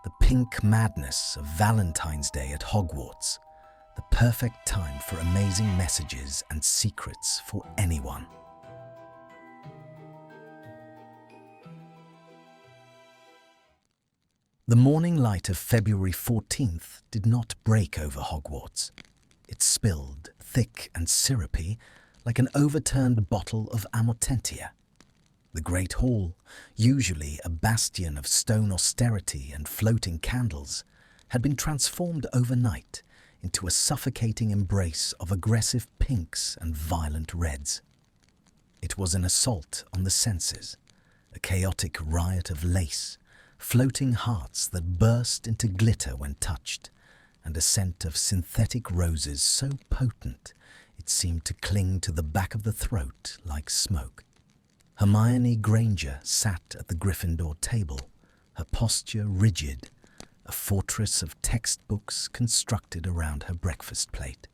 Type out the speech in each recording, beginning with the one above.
the pink madness of Valentine's Day at Hogwarts, the perfect time for amazing messages and secrets for anyone. The morning light of February 14th did not break over Hogwarts. It spilled, thick and syrupy, like an overturned bottle of Amortentia. The Great Hall, usually a bastion of stone austerity and floating candles, had been transformed overnight into a suffocating embrace of aggressive pinks and violent reds. It was an assault on the senses, a chaotic riot of lace, floating hearts that burst into glitter when touched, and a scent of synthetic roses so potent it seemed to cling to the back of the throat like smoke. Hermione Granger sat at the Gryffindor table, her posture rigid, a fortress of textbooks constructed around her breakfast plate.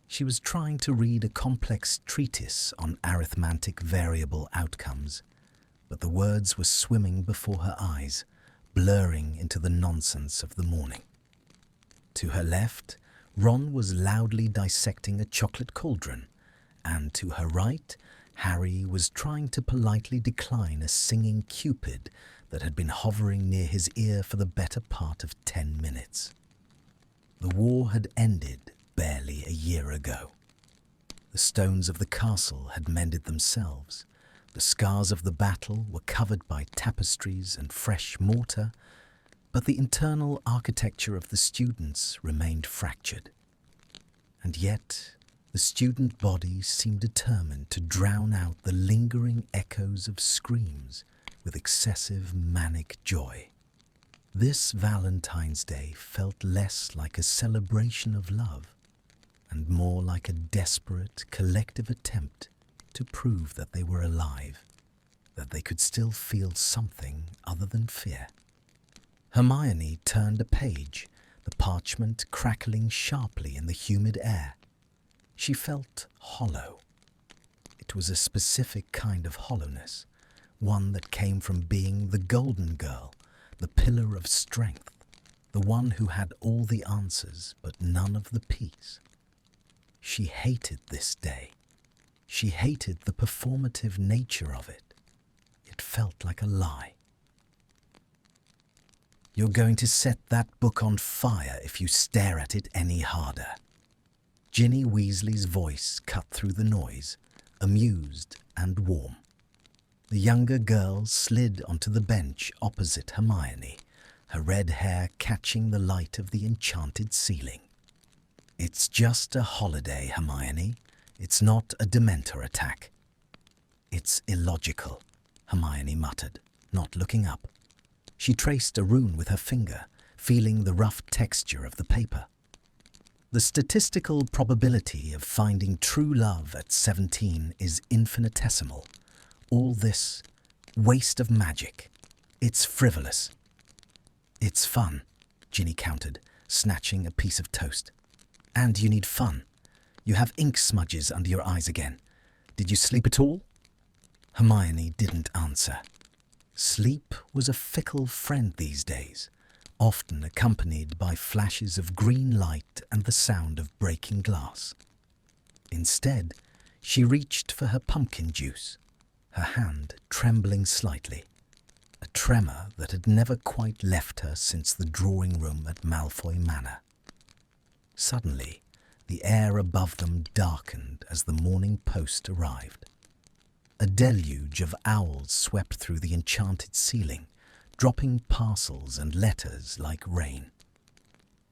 She was trying to read a complex treatise on arithmetic variable outcomes, but the words were swimming before her eyes, blurring into the nonsense of the morning. To her left, Ron was loudly dissecting a chocolate cauldron, and to her right, Harry was trying to politely decline a singing Cupid that had been hovering near his ear for the better part of 10 minutes. The war had ended barely a year ago. The stones of the castle had mended themselves. The scars of the battle were covered by tapestries and fresh mortar, but the internal architecture of the students remained fractured. And yet, the student body seemed determined to drown out the lingering echoes of screams with excessive manic joy. This Valentine's Day felt less like a celebration of love and more like a desperate collective attempt to prove that they were alive, that they could still feel something other than fear. Hermione turned a page, the parchment crackling sharply in the humid air. She felt hollow. It was a specific kind of hollowness, one that came from being the golden girl, the pillar of strength, the one who had all the answers but none of the peace. She hated this day. She hated the performative nature of it. It felt like a lie. "You're going to set that book on fire if you stare at it any harder." Ginny Weasley's voice cut through the noise, amused and warm. The younger girl slid onto the bench opposite Hermione, her red hair catching the light of the enchanted ceiling. "It's just a holiday, Hermione. It's not a Dementor attack." "It's illogical," Hermione muttered, not looking up. She traced a rune with her finger, feeling the rough texture of the paper. The statistical probability of finding true love at 17 is infinitesimal. All this waste of magic. It's frivolous. "It's fun," Ginny countered, snatching a piece of toast. "And you need fun. You have ink smudges under your eyes again. Did you sleep at all?" Hermione didn't answer. Sleep was a fickle friend these days, often accompanied by flashes of green light and the sound of breaking glass. Instead, she reached for her pumpkin juice, her hand trembling slightly, a tremor that had never quite left her since the drawing room at Malfoy Manor. Suddenly, the air above them darkened as the morning post arrived. A deluge of owls swept through the enchanted ceiling, dropping parcels and letters like rain.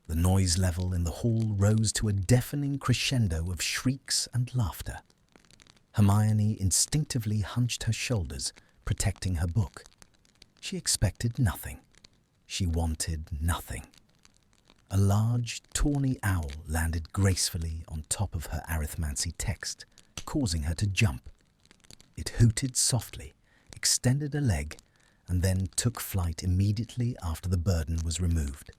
The noise level in the hall rose to a deafening crescendo of shrieks and laughter. Hermione instinctively hunched her shoulders, protecting her book. She expected nothing. She wanted nothing. A large, tawny owl landed gracefully on top of her arithmancy text, causing her to jump. It hooted softly, extended a leg, and then took flight immediately after the burden was removed.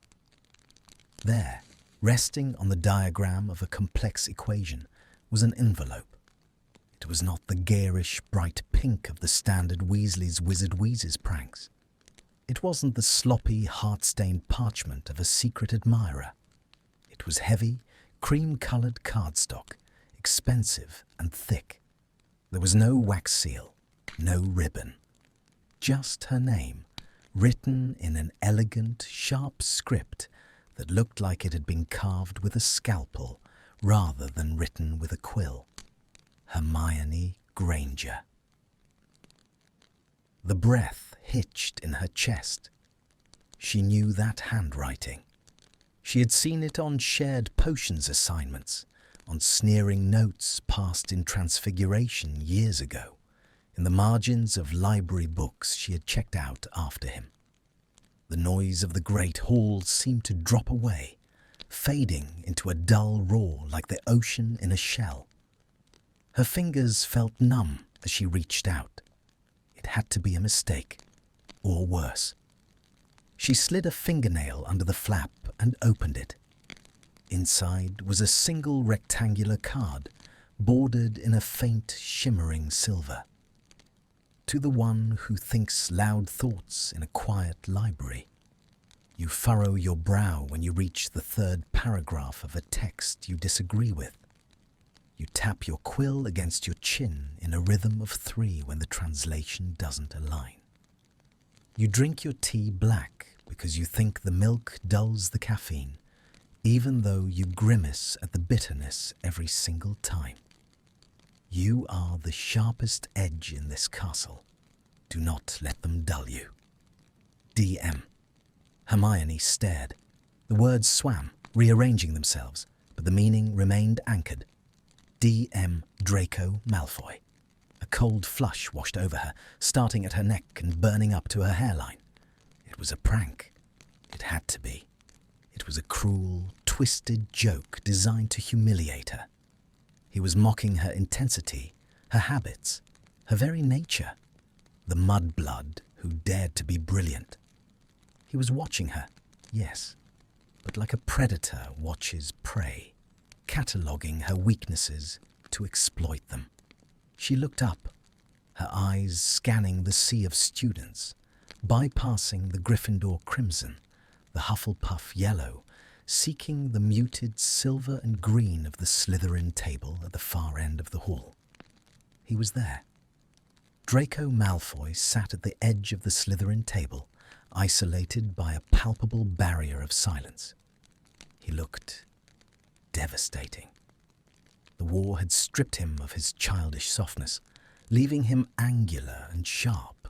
There, resting on the diagram of a complex equation, was an envelope. It was not the garish, bright pink of the standard Weasley's Wizard Wheezes pranks. It wasn't the sloppy, heart-stained parchment of a secret admirer. It was heavy, cream-coloured cardstock, expensive and thick. There was no wax seal, no ribbon. Just her name, written in an elegant, sharp script that looked like it had been carved with a scalpel rather than written with a quill. Hermione Granger. The breath hitched in her chest. She knew that handwriting. She had seen it on shared potions assignments, on sneering notes passed in Transfiguration years ago, in the margins of library books she had checked out after him. The noise of the great hall seemed to drop away, fading into a dull roar like the ocean in a shell. Her fingers felt numb as she reached out. It had to be a mistake, or worse. She slid a fingernail under the flap and opened it. Inside was a single rectangular card, bordered in a faint, shimmering silver. To the one who thinks loud thoughts in a quiet library. You furrow your brow when you reach the third paragraph of a text you disagree with. You tap your quill against your chin in a rhythm of 3 when the translation doesn't align. You drink your tea black because you think the milk dulls the caffeine, even though you grimace at the bitterness every single time. You are the sharpest edge in this castle. Do not let them dull you. DM. Hermione stared. The words swam, rearranging themselves, but the meaning remained anchored. DM Draco Malfoy. A cold flush washed over her, starting at her neck and burning up to her hairline. It was a prank. It had to be. It was a cruel, twisted joke designed to humiliate her. He was mocking her intensity, her habits, her very nature. The mudblood who dared to be brilliant. He was watching her, yes, but like a predator watches prey, cataloguing her weaknesses to exploit them. She looked up, her eyes scanning the sea of students, bypassing the Gryffindor crimson, the Hufflepuff yellow, seeking the muted silver and green of the Slytherin table at the far end of the hall. He was there. Draco Malfoy sat at the edge of the Slytherin table, isolated by a palpable barrier of silence. He looked devastating. The war had stripped him of his childish softness, leaving him angular and sharp,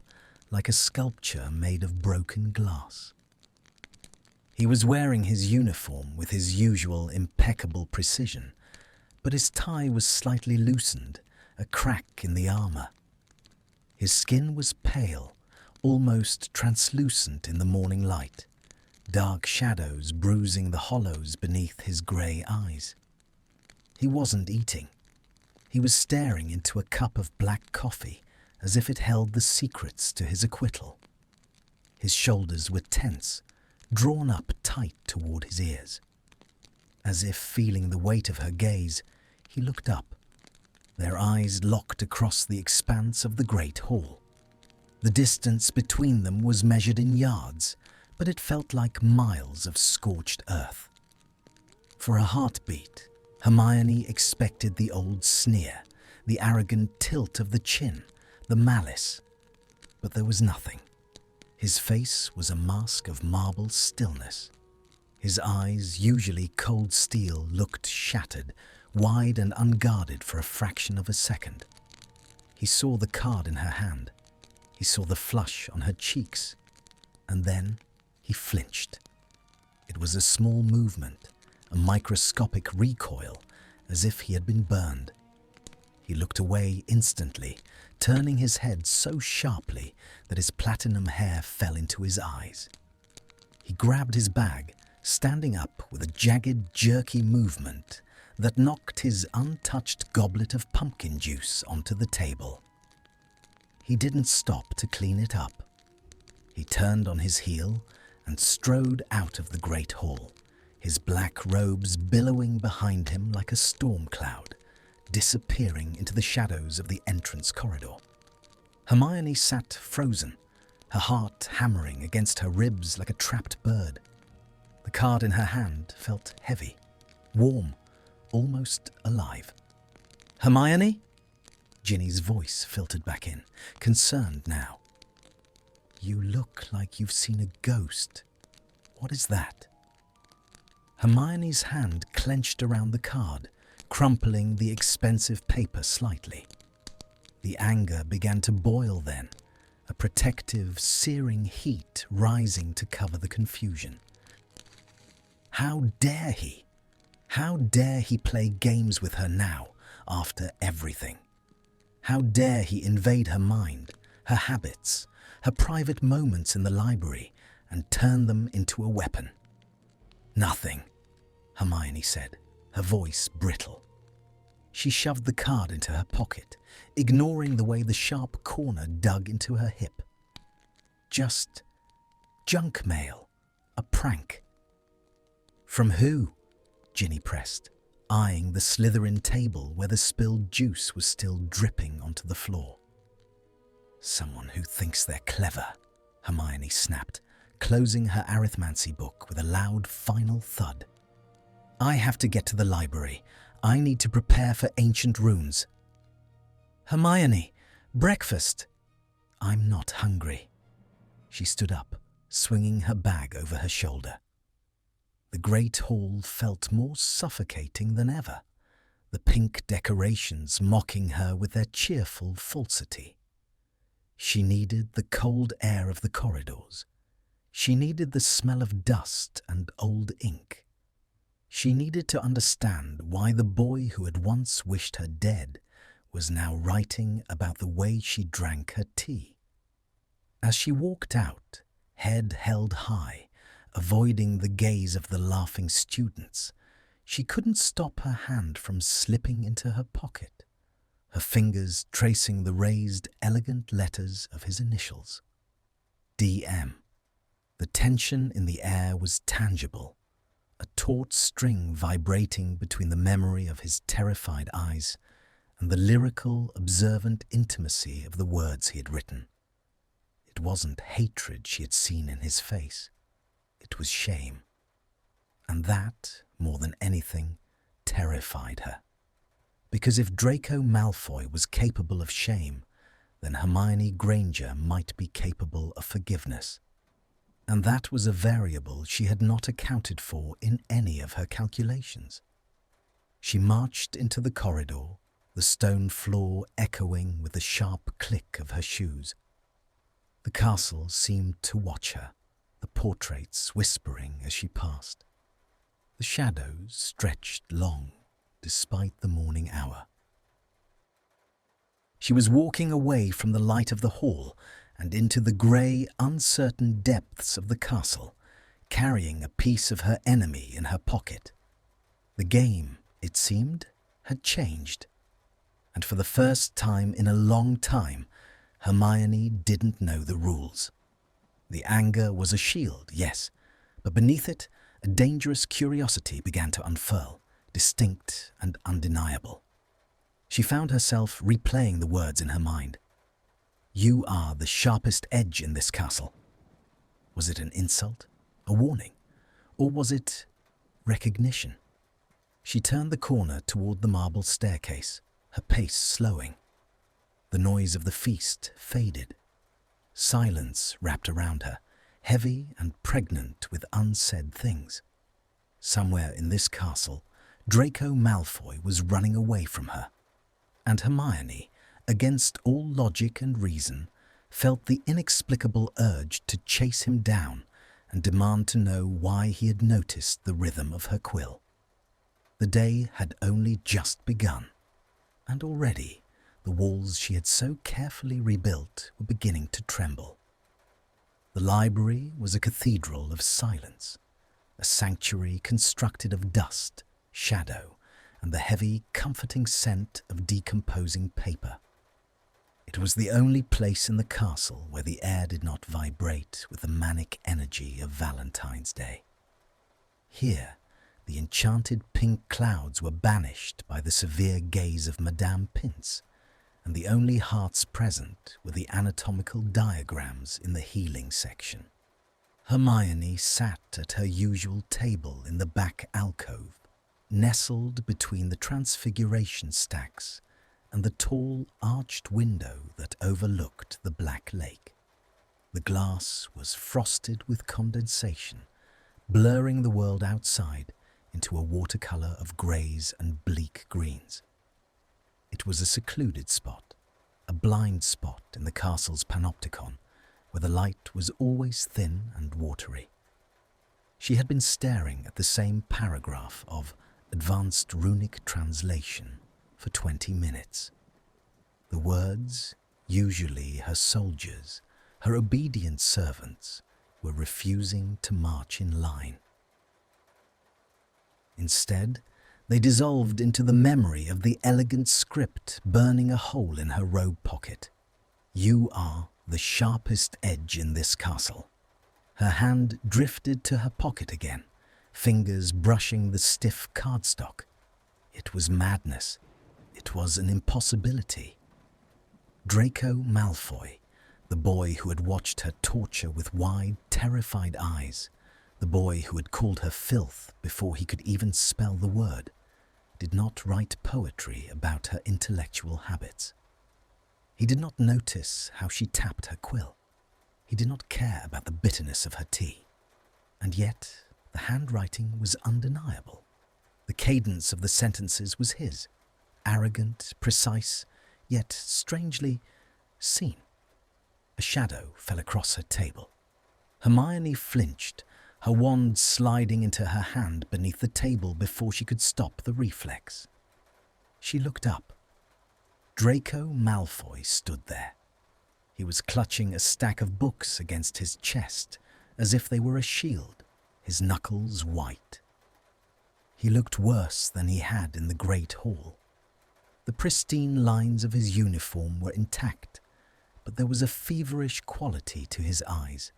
like a sculpture made of broken glass. He was wearing his uniform with his usual impeccable precision, but his tie was slightly loosened, a crack in the armor. His skin was pale, almost translucent in the morning light, dark shadows bruising the hollows beneath his grey eyes. He wasn't eating. He was staring into a cup of black coffee as if it held the secrets to his acquittal. His shoulders were tense, drawn up tight toward his ears. As if feeling the weight of her gaze, he looked up. Their eyes locked across the expanse of the great hall. The distance between them was measured in yards, but it felt like miles of scorched earth. For a heartbeat, Hermione expected the old sneer, the arrogant tilt of the chin, the malice. But there was nothing. His face was a mask of marble stillness. His eyes, usually cold steel, looked shattered, wide and unguarded for a fraction of a second. He saw the card in her hand. He saw the flush on her cheeks. And then he flinched. It was a small movement, a microscopic recoil, as if he had been burned. He looked away instantly, turning his head so sharply that his platinum hair fell into his eyes. He grabbed his bag, standing up with a jagged, jerky movement that knocked his untouched goblet of pumpkin juice onto the table. He didn't stop to clean it up. He turned on his heel and strode out of the great hall, his black robes billowing behind him like a storm cloud, disappearing into the shadows of the entrance corridor. Hermione sat frozen, her heart hammering against her ribs like a trapped bird. The card in her hand felt heavy, warm, almost alive. "Hermione?" Ginny's voice filtered back in, concerned now. "You look like you've seen a ghost. What is that?" Hermione's hand clenched around the card, crumpling the expensive paper slightly. The anger began to boil then, a protective, searing heat rising to cover the confusion. How dare he? How dare he play games with her now, after everything? How dare he invade her mind, her habits, her private moments in the library, and turn them into a weapon? "Nothing," Hermione said, her voice brittle. She shoved the card into her pocket, ignoring the way the sharp corner dug into her hip. "Just junk mail, a prank." "From who?" Ginny pressed, eyeing the Slytherin table where the spilled juice was still dripping onto the floor. "Someone who thinks they're clever," Hermione snapped, closing her arithmancy book with a loud final thud. "I have to get to the library. I need to prepare for ancient runes." "Hermione, breakfast." "I'm not hungry." She stood up, swinging her bag over her shoulder. The great hall felt more suffocating than ever, the pink decorations mocking her with their cheerful falsity. She needed the cold air of the corridors. She needed the smell of dust and old ink. She needed to understand why the boy who had once wished her dead was now writing about the way she drank her tea. As she walked out, head held high, avoiding the gaze of the laughing students, she couldn't stop her hand from slipping into her pocket, her fingers tracing the raised, elegant letters of his initials. DM. The tension in the air was tangible, a taut string vibrating between the memory of his terrified eyes and the lyrical, observant intimacy of the words he had written. It wasn't hatred she had seen in his face. It was shame. And that, more than anything, terrified her. Because if Draco Malfoy was capable of shame, then Hermione Granger might be capable of forgiveness. And that was a variable she had not accounted for in any of her calculations. She marched into the corridor, the stone floor echoing with the sharp click of her shoes. The castle seemed to watch her, the portraits whispering as she passed. The shadows stretched long, despite the morning hour. She was walking away from the light of the hall and into the grey, uncertain depths of the castle, carrying a piece of her enemy in her pocket. The game, it seemed, had changed. And for the first time in a long time, Hermione didn't know the rules. The anger was a shield, yes, but beneath it, a dangerous curiosity began to unfurl, distinct and undeniable. She found herself replaying the words in her mind. "You are the sharpest edge in this castle." Was it an insult, a warning, or was it recognition? She turned the corner toward the marble staircase, her pace slowing. The noise of the feast faded. Silence wrapped around her, heavy and pregnant with unsaid things. Somewhere in this castle, Draco Malfoy was running away from her. And Hermione, against all logic and reason, felt the inexplicable urge to chase him down and demand to know why he had noticed the rhythm of her quill. The day had only just begun, and already the walls she had so carefully rebuilt were beginning to tremble. The library was a cathedral of silence, a sanctuary constructed of dust, shadow, and the heavy, comforting scent of decomposing paper. It was the only place in the castle where the air did not vibrate with the manic energy of Valentine's Day. Here, the enchanted pink clouds were banished by the severe gaze of Madame Pince, and the only hearts present were the anatomical diagrams in the healing section. Hermione sat at her usual table in the back alcove, nestled between the Transfiguration stacks and the tall arched window that overlooked the Black Lake. The glass was frosted with condensation, blurring the world outside into a watercolor of greys and bleak greens. It was a secluded spot, a blind spot in the castle's panopticon, where the light was always thin and watery. She had been staring at the same paragraph of Advanced Runic Translation for 20 minutes. The words, usually her soldiers, her obedient servants, were refusing to march in line. Instead, they dissolved into the memory of the elegant script burning a hole in her robe pocket. You are the sharpest edge in this castle. Her hand drifted to her pocket again, fingers brushing the stiff cardstock. It was madness. It was an impossibility. Draco Malfoy, the boy who had watched her torture with wide, terrified eyes, the boy who had called her filth before he could even spell the word, did not write poetry about her intellectual habits. He did not notice how she tapped her quill. He did not care about the bitterness of her tea. And yet, the handwriting was undeniable. The cadence of the sentences was his, arrogant, precise, yet strangely seen. A shadow fell across her table. Hermione flinched, her wand sliding into her hand beneath the table before she could stop the reflex. She looked up. Draco Malfoy stood there. He was clutching a stack of books against his chest, as if they were a shield, his knuckles white. He looked worse than he had in the Great Hall. The pristine lines of his uniform were intact, but there was a feverish quality to his eyes,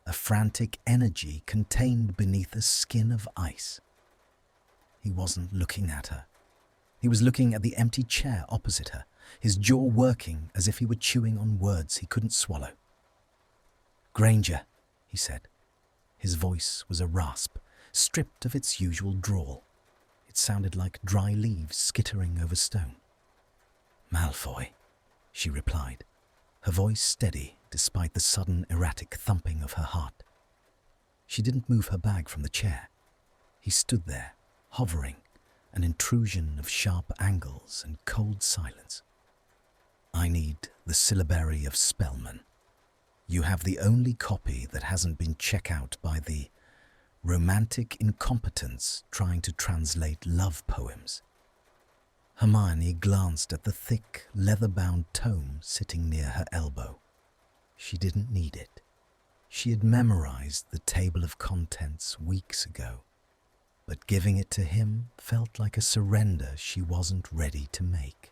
a frantic energy contained beneath a skin of ice. He wasn't looking at her. He was looking at the empty chair opposite her, his jaw working as if he were chewing on words he couldn't swallow. "Granger," he said. His voice was a rasp, stripped of its usual drawl. It sounded like dry leaves skittering over stone. "Malfoy," she replied, her voice steady despite the sudden erratic thumping of her heart. She didn't move her bag from the chair. He stood there, hovering, an intrusion of sharp angles and cold silence. "I need the syllabary of Spellman. You have the only copy that hasn't been checked out by the romantic incompetence trying to translate love poems." Hermione glanced at the thick, leather-bound tome sitting near her elbow. She didn't need it. She had memorized the table of contents weeks ago, but giving it to him felt like a surrender she wasn't ready to make.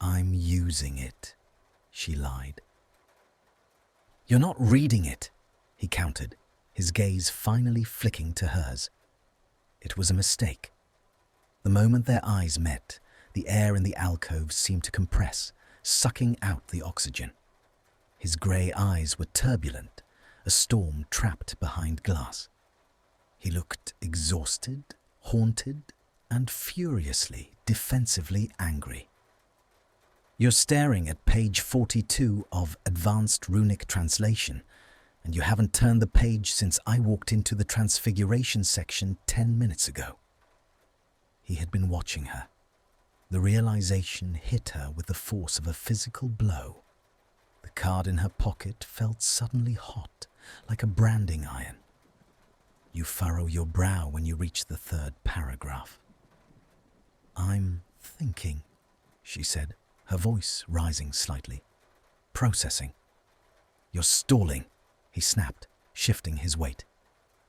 "I'm using it," she lied. "You're not reading it," he countered, his gaze finally flicking to hers. It was a mistake. The moment their eyes met, the air in the alcove seemed to compress, sucking out the oxygen. His grey eyes were turbulent, a storm trapped behind glass. He looked exhausted, haunted, and furiously, defensively angry. "You're staring at page 42 of Advanced Runic Translation, and you haven't turned the page since I walked into the Transfiguration section 10 minutes ago." He had been watching her. The realization hit her with the force of a physical blow. The card in her pocket felt suddenly hot, like a branding iron. You furrow your brow when you reach the third paragraph. "I'm thinking," she said, her voice rising slightly. "Processing." "You're stalling," he snapped, shifting his weight.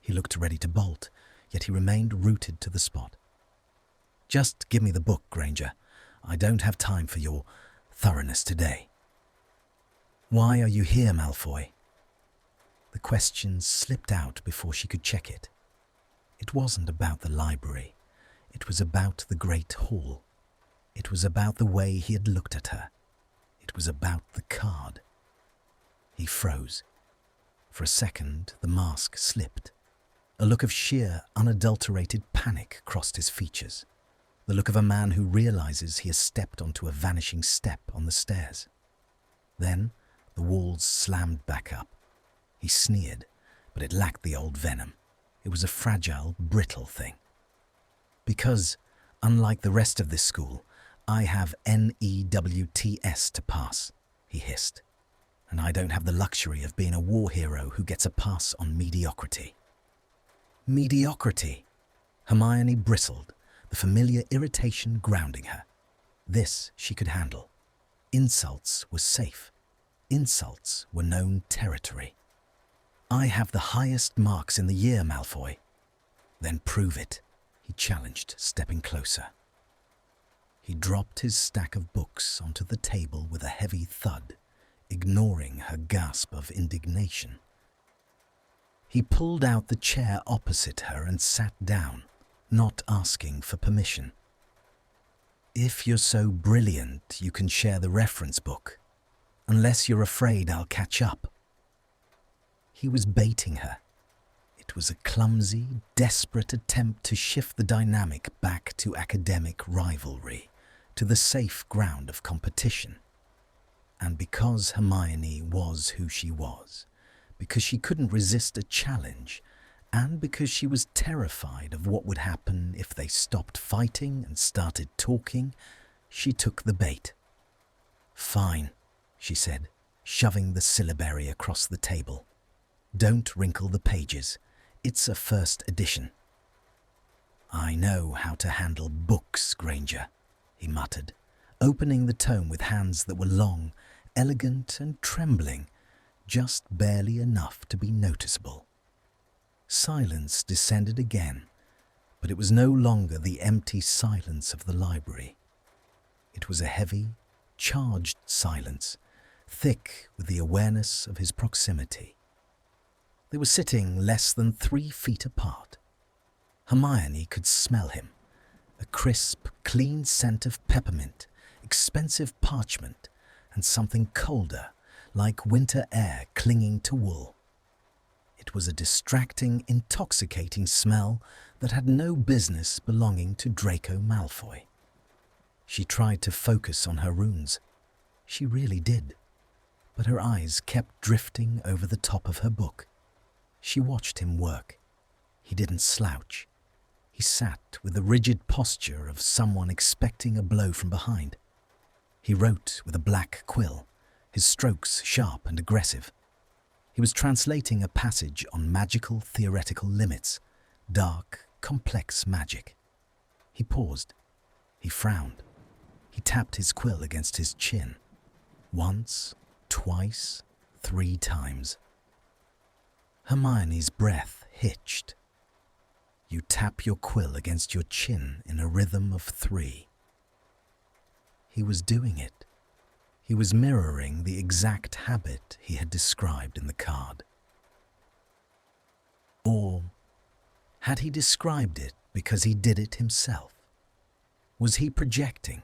He looked ready to bolt, yet he remained rooted to the spot. "Just give me the book, Granger. I don't have time for your thoroughness today." "Why are you here, Malfoy?" The question slipped out before she could check it. It wasn't about the library. It was about the Great Hall. It was about the way he had looked at her, It was about the card. He froze. For a second, the mask slipped. A look of sheer, unadulterated panic crossed his features. The look of a man who realizes he has stepped onto a vanishing step on the stairs. Then, the walls slammed back up. He sneered, but it lacked the old venom. It was a fragile, brittle thing. Because, unlike the rest of this school, I have NEWTS to pass, he hissed. And I don't have the luxury of being a war hero who gets a pass on mediocrity. Mediocrity? Hermione bristled, the familiar irritation grounding her. This she could handle. Insults were safe. Insults were known territory. I have the highest marks in the year, Malfoy. Then prove it, he challenged, stepping closer. He dropped his stack of books onto the table with a heavy thud, ignoring her gasp of indignation. He pulled out the chair opposite her and sat down, not asking for permission. If you're so brilliant, you can share the reference book, unless you're afraid I'll catch up. He was baiting her. It was a clumsy, desperate attempt to shift the dynamic back to academic rivalry, to the safe ground of competition. And because Hermione was who she was, because she couldn't resist a challenge, and because she was terrified of what would happen if they stopped fighting and started talking, she took the bait. Fine, she said, shoving the syllabary across the table. Don't wrinkle the pages. It's a first edition. I know how to handle books, Granger, he muttered, opening the tome with hands that were long, elegant and trembling, just barely enough to be noticeable. Silence descended again, but it was no longer the empty silence of the library. It was a heavy, charged silence, thick with the awareness of his proximity. They were sitting less than 3 feet apart. Hermione could smell him, a crisp, clean scent of peppermint, expensive parchment, and something colder, like winter air clinging to wool. It was a distracting, intoxicating smell that had no business belonging to Draco Malfoy. She tried to focus on her runes. She really did. But her eyes kept drifting over the top of her book. She watched him work. He didn't slouch. He sat with the rigid posture of someone expecting a blow from behind. He wrote with a black quill, his strokes sharp and aggressive. He was translating a passage on magical theoretical limits, dark, complex magic. He paused. He frowned. He tapped his quill against his chin. Once, twice, 3 times. Hermione's breath hitched. You tap your quill against your chin in a rhythm of 3. He was doing it. He was mirroring the exact habit he had described in the card. Or had he described it because he did it himself? Was he projecting?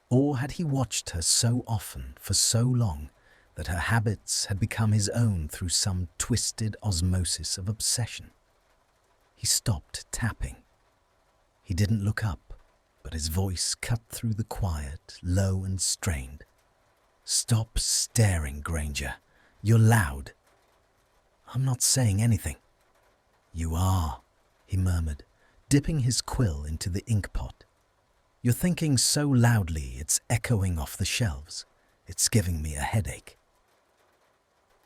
Or had he watched her so often for so long that her habits had become his own through some twisted osmosis of obsession? He stopped tapping. He didn't look up, but his voice cut through the quiet, low and strained. Stop staring, Granger. You're loud. I'm not saying anything. You are, he murmured, dipping his quill into the ink pot. You're thinking so loudly it's echoing off the shelves. It's giving me a headache.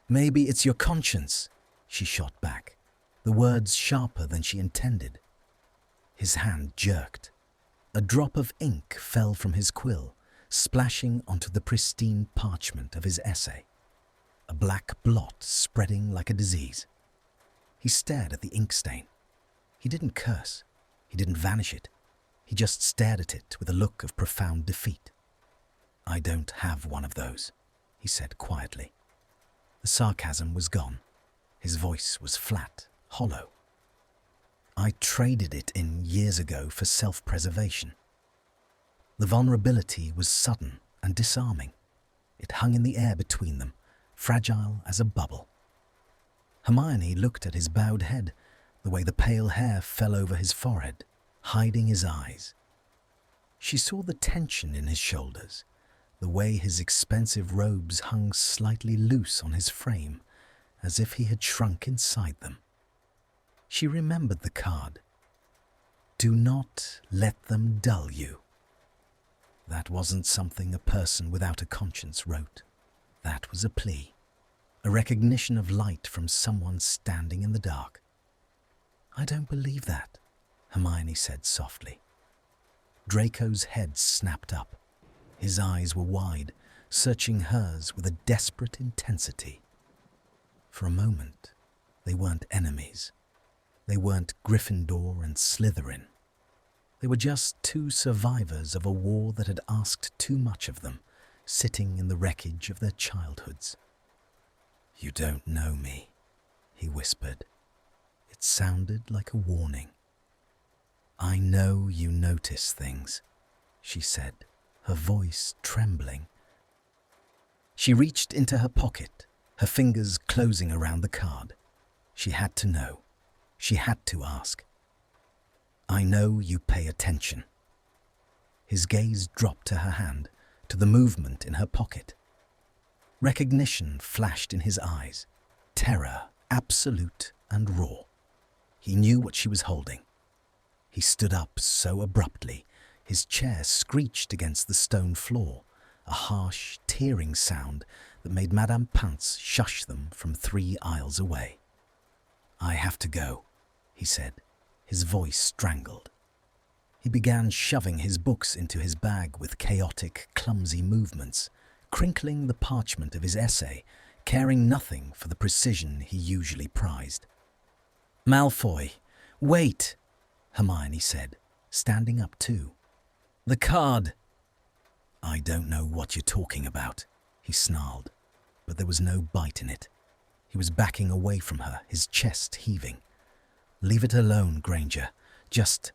Maybe it's your conscience, she shot back, the words sharper than she intended. His hand jerked. A drop of ink fell from his quill, splashing onto the pristine parchment of his essay, a black blot spreading like a disease. He stared at the ink stain. He didn't curse. He didn't vanish it. He just stared at it with a look of profound defeat. I don't have one of those, he said quietly. The sarcasm was gone. His voice was flat, hollow. I traded it in years ago for self-preservation. The vulnerability was sudden and disarming. It hung in the air between them, fragile as a bubble. Hermione looked at his bowed head, the way the pale hair fell over his forehead, hiding his eyes. She saw the tension in his shoulders, the way his expensive robes hung slightly loose on his frame, as if he had shrunk inside them. She remembered the card. "Do not let them dull you." That wasn't something a person without a conscience wrote. That was a plea, a recognition of light from someone standing in the dark. "I don't believe that," Hermione said softly. Draco's head snapped up. His eyes were wide, searching hers with a desperate intensity. For a moment, they weren't enemies. They weren't Gryffindor and Slytherin. They were just two survivors of a war that had asked too much of them, sitting in the wreckage of their childhoods. "You don't know me," he whispered. It sounded like a warning. "I know you notice things," she said, her voice trembling. She reached into her pocket, her fingers closing around the card. She had to know. She had to ask. "I know you pay attention." His gaze dropped to her hand, to the movement in her pocket. Recognition flashed in his eyes, terror absolute and raw. He knew what she was holding. He stood up so abruptly, his chair screeched against the stone floor, a harsh, tearing sound that made Madame Pince shush them from 3 aisles away. "I have to go," he said, his voice strangled. He began shoving his books into his bag with chaotic, clumsy movements, crinkling the parchment of his essay, caring nothing for the precision he usually prized. "Malfoy, wait," Hermione said, standing up too. "The card." "I don't know what you're talking about," he snarled, but there was no bite in it. He was backing away from her, his chest heaving. "Leave it alone, Granger. Just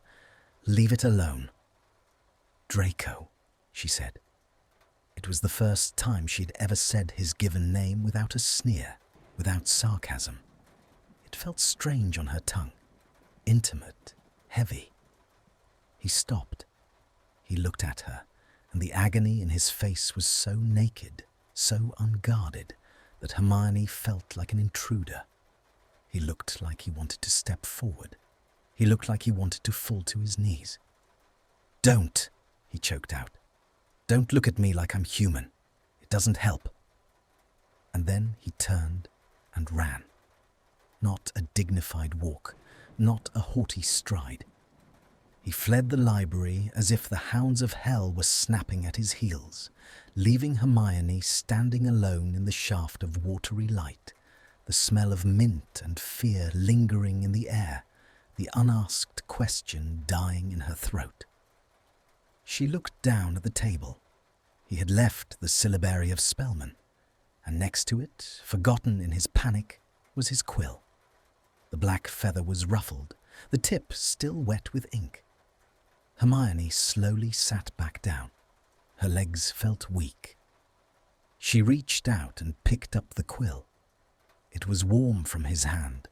leave it alone." "Draco," she said. It was the first time she'd ever said his given name without a sneer, without sarcasm. It felt strange on her tongue, intimate, heavy. He stopped. He looked at her, and the agony in his face was so naked, so unguarded, that Hermione felt like an intruder. He looked like he wanted to step forward. He looked like he wanted to fall to his knees. "Don't," he choked out. "Don't look at me like I'm human. It doesn't help." And then he turned and ran. Not a dignified walk, not a haughty stride. He fled the library as if the hounds of hell were snapping at his heels, leaving Hermione standing alone in the shaft of watery light, the smell of mint and fear lingering in the air, the unasked question dying in her throat. She looked down at the table. He had left the syllabary of Spellman, and next to it, forgotten in his panic, was his quill. The black feather was ruffled, the tip still wet with ink. Hermione slowly sat back down. Her legs felt weak. She reached out and picked up the quill. It was warm from his hand.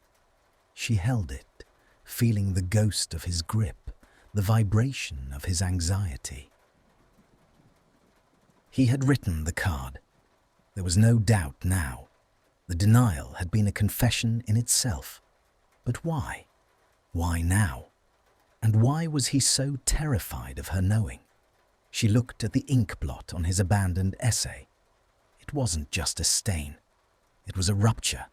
She held it, feeling the ghost of his grip, the vibration of his anxiety. He had written the card. There was no doubt now. The denial had been a confession in itself. But why? Why now? And why was he so terrified of her knowing? She looked at the ink blot on his abandoned essay. It wasn't just a stain. It was a rupture.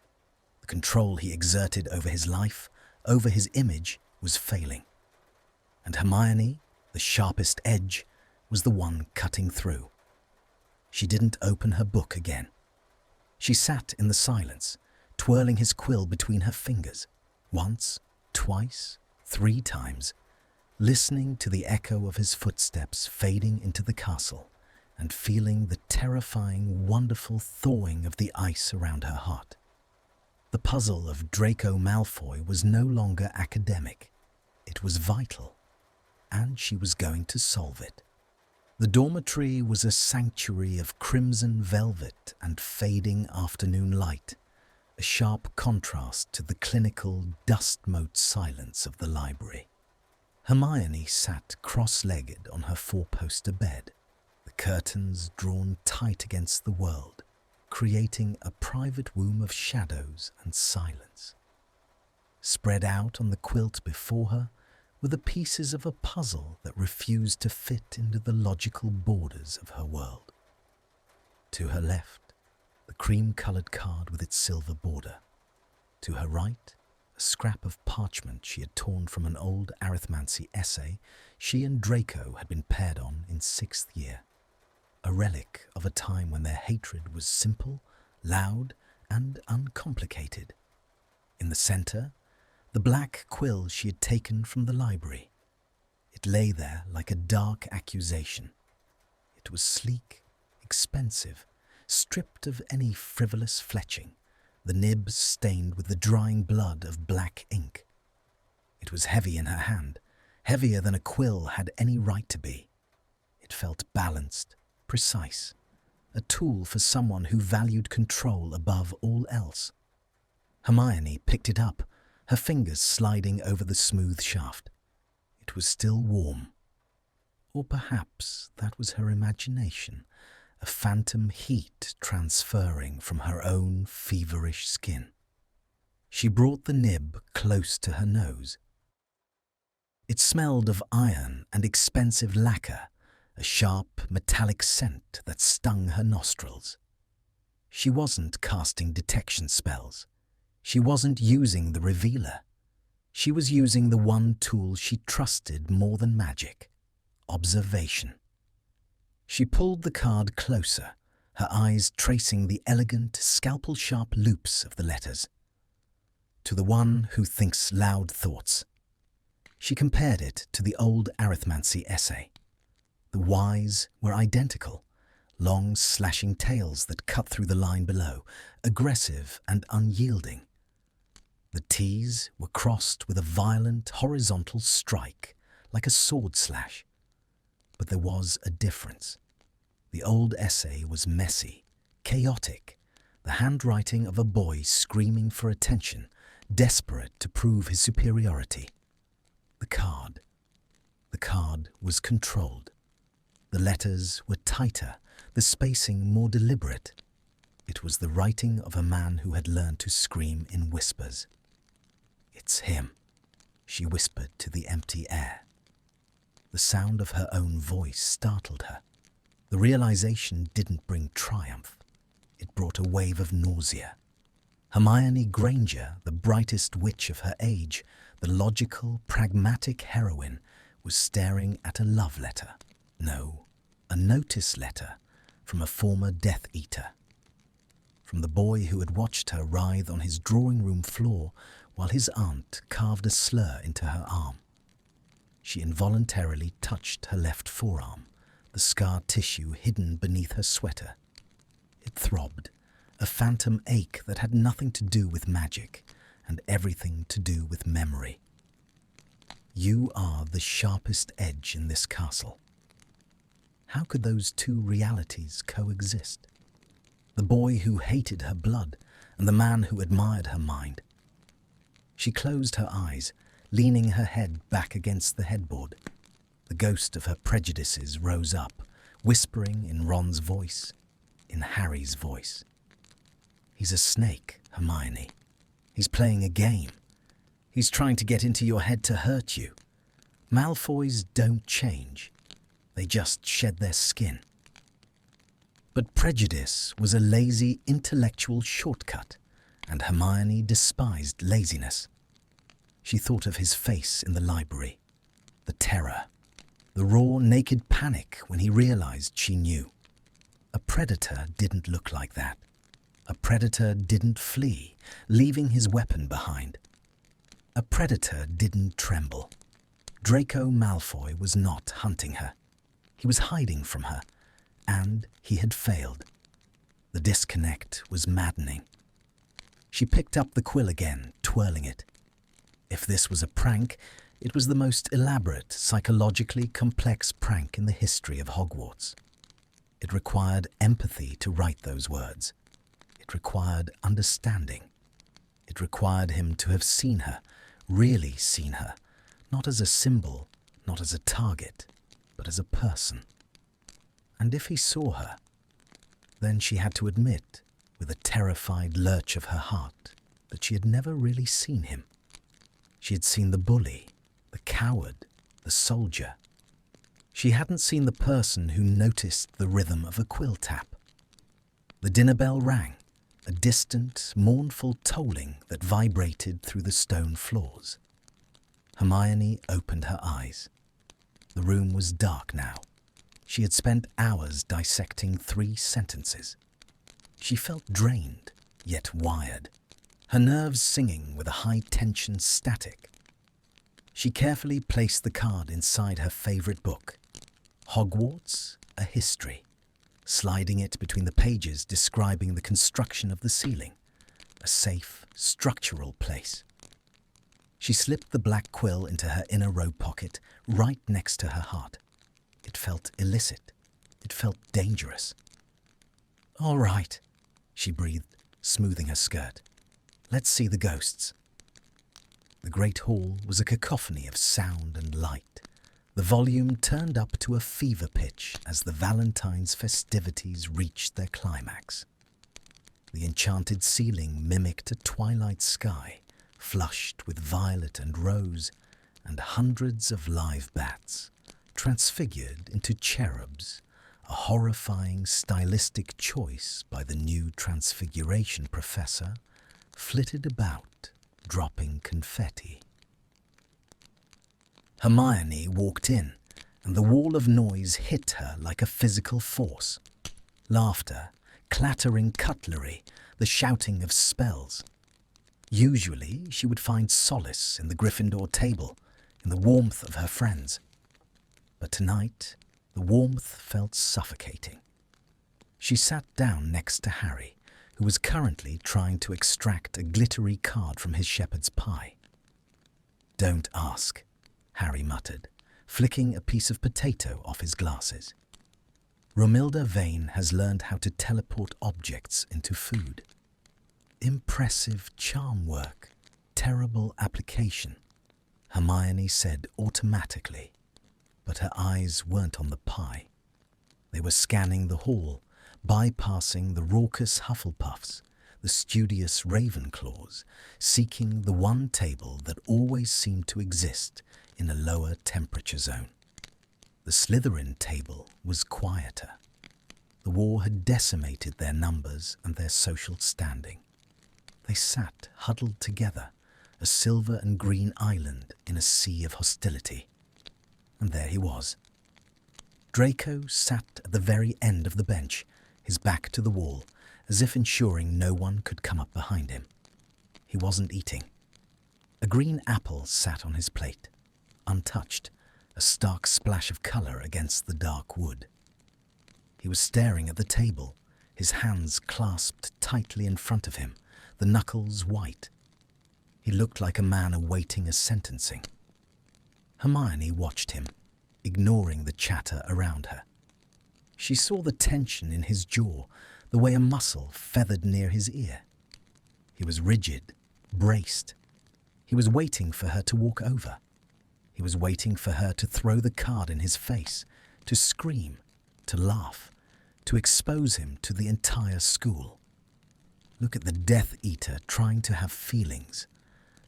The control he exerted over his life, over his image, was failing. And Hermione, the sharpest edge, was the one cutting through. She didn't open her book again. She sat in the silence, twirling his quill between her fingers, once, twice, 3 times, listening to the echo of his footsteps fading into the castle and feeling the terrifying, wonderful thawing of the ice around her heart. The puzzle of Draco Malfoy was no longer academic. It was vital, and she was going to solve it. The dormitory was a sanctuary of crimson velvet and fading afternoon light, a sharp contrast to the clinical, dust-mote silence of the library. Hermione sat cross-legged on her four-poster bed, the curtains drawn tight against the world, creating a private womb of shadows and silence. Spread out on the quilt before her were the pieces of a puzzle that refused to fit into the logical borders of her world. To her left, the cream-coloured card with its silver border. To her right, a scrap of parchment she had torn from an old arithmancy essay she and Draco had been paired on in 6th year. A relic of a time when their hatred was simple, loud, and uncomplicated. In the centre, the black quill she had taken from the library. It lay there like a dark accusation. It was sleek, expensive, stripped of any frivolous fletching, the nib stained with the drying blood of black ink. It was heavy in her hand, heavier than a quill had any right to be. It felt balanced, precise, a tool for someone who valued control above all else. Hermione picked it up, her fingers sliding over the smooth shaft. It was still warm. Or perhaps that was her imagination, a phantom heat transferring from her own feverish skin. She brought the nib close to her nose. It smelled of iron and expensive lacquer, a sharp, metallic scent that stung her nostrils. She wasn't casting detection spells. She wasn't using the revealer. She was using the one tool she trusted more than magic: observation. She pulled the card closer, her eyes tracing the elegant, scalpel-sharp loops of the letters. To the one who thinks loud thoughts. She compared it to the old arithmancy essay. The Y's were identical, long slashing tails that cut through the line below, aggressive and unyielding. The T's were crossed with a violent horizontal strike, like a sword slash. But there was a difference. The old essay was messy, chaotic, the handwriting of a boy screaming for attention, desperate to prove his superiority. The card was controlled. The letters were tighter, the spacing more deliberate. It was the writing of a man who had learned to scream in whispers. "It's him," she whispered to the empty air. The sound of her own voice startled her. The realization didn't bring triumph. It brought a wave of nausea. Hermione Granger, the brightest witch of her age, the logical, pragmatic heroine, was staring at a love letter. No, a notice letter from a former Death Eater. From the boy who had watched her writhe on his drawing room floor while his aunt carved a slur into her arm. She involuntarily touched her left forearm, the scar tissue hidden beneath her sweater. It throbbed, a phantom ache that had nothing to do with magic and everything to do with memory. "You are the sharpest edge in this castle." How could those two realities coexist? The boy who hated her blood and the man who admired her mind. She closed her eyes, leaning her head back against the headboard. The ghost of her prejudices rose up, whispering in Ron's voice, in Harry's voice. "He's a snake, Hermione. He's playing a game. He's trying to get into your head to hurt you. Malfoys don't change. They just shed their skin." But prejudice was a lazy intellectual shortcut, and Hermione despised laziness. She thought of his face in the library, the terror, the raw, naked panic when he realized she knew. A predator didn't look like that. A predator didn't flee, leaving his weapon behind. A predator didn't tremble. Draco Malfoy was not hunting her. He was hiding from her, and he had failed. The disconnect was maddening. She picked up the quill again, twirling it. If this was a prank, It was the most elaborate, psychologically complex prank in the history of Hogwarts. It required empathy to write those words. It required understanding. It required him to have seen her, really seen her, not as a symbol, not as a target, but as a person. And if he saw her, then she had to admit, with a terrified lurch of her heart, that she had never really seen him. She had seen the bully, the coward, the soldier. She hadn't seen the person who noticed the rhythm of a quill tap. The dinner bell rang, a distant, mournful tolling that vibrated through the stone floors. Hermione opened her eyes. The room was dark now. She had spent hours dissecting 3 sentences. She felt drained, yet wired, her nerves singing with a high-tension static. She carefully placed the card inside her favourite book, Hogwarts, A History, sliding it between the pages describing the construction of the ceiling, a safe, structural place. She slipped the black quill into her inner robe pocket right next to her heart. It felt illicit. It felt dangerous. "All right," she breathed, smoothing her skirt. "Let's see the ghosts." The great hall was a cacophony of sound and light, the volume turned up to a fever pitch as the Valentine's festivities reached their climax. The enchanted ceiling mimicked a twilight sky, flushed with violet and rose, and hundreds of live bats, transfigured into cherubs, a horrifying stylistic choice by the new Transfiguration professor, flitted about, dropping confetti. Hermione walked in, and the wall of noise hit her like a physical force. Laughter, clattering cutlery, the shouting of spells. Usually she would find solace in the Gryffindor table, in the warmth of her friends. But tonight, the warmth felt suffocating. She sat down next to Harry, who was currently trying to extract a glittery card from his shepherd's pie. "Don't ask," Harry muttered, flicking a piece of potato off his glasses. Romilda Vane has learned how to teleport objects into food. Impressive charm work, terrible application, Hermione said automatically, but her eyes weren't on the pie. They were scanning the hall, bypassing the raucous Hufflepuffs, the studious Ravenclaws, seeking the one table that always seemed to exist in a lower temperature zone. The Slytherin table was quieter. The war had decimated their numbers and their social standing. They sat huddled together, a silver and green island in a sea of hostility. And there he was. Draco sat at the very end of the bench, his back to the wall, as if ensuring no one could come up behind him. He wasn't eating. A green apple sat on his plate, untouched, a stark splash of colour against the dark wood. He was staring at the table, his hands clasped tightly in front of him, the knuckles white. He looked like a man awaiting a sentencing. Hermione watched him, ignoring the chatter around her. She saw the tension in his jaw, the way a muscle feathered near his ear. He was rigid, braced. He was waiting for her to walk over. He was waiting for her to throw the card in his face, to scream, to laugh, to expose him to the entire school. Look at the Death Eater trying to have feelings.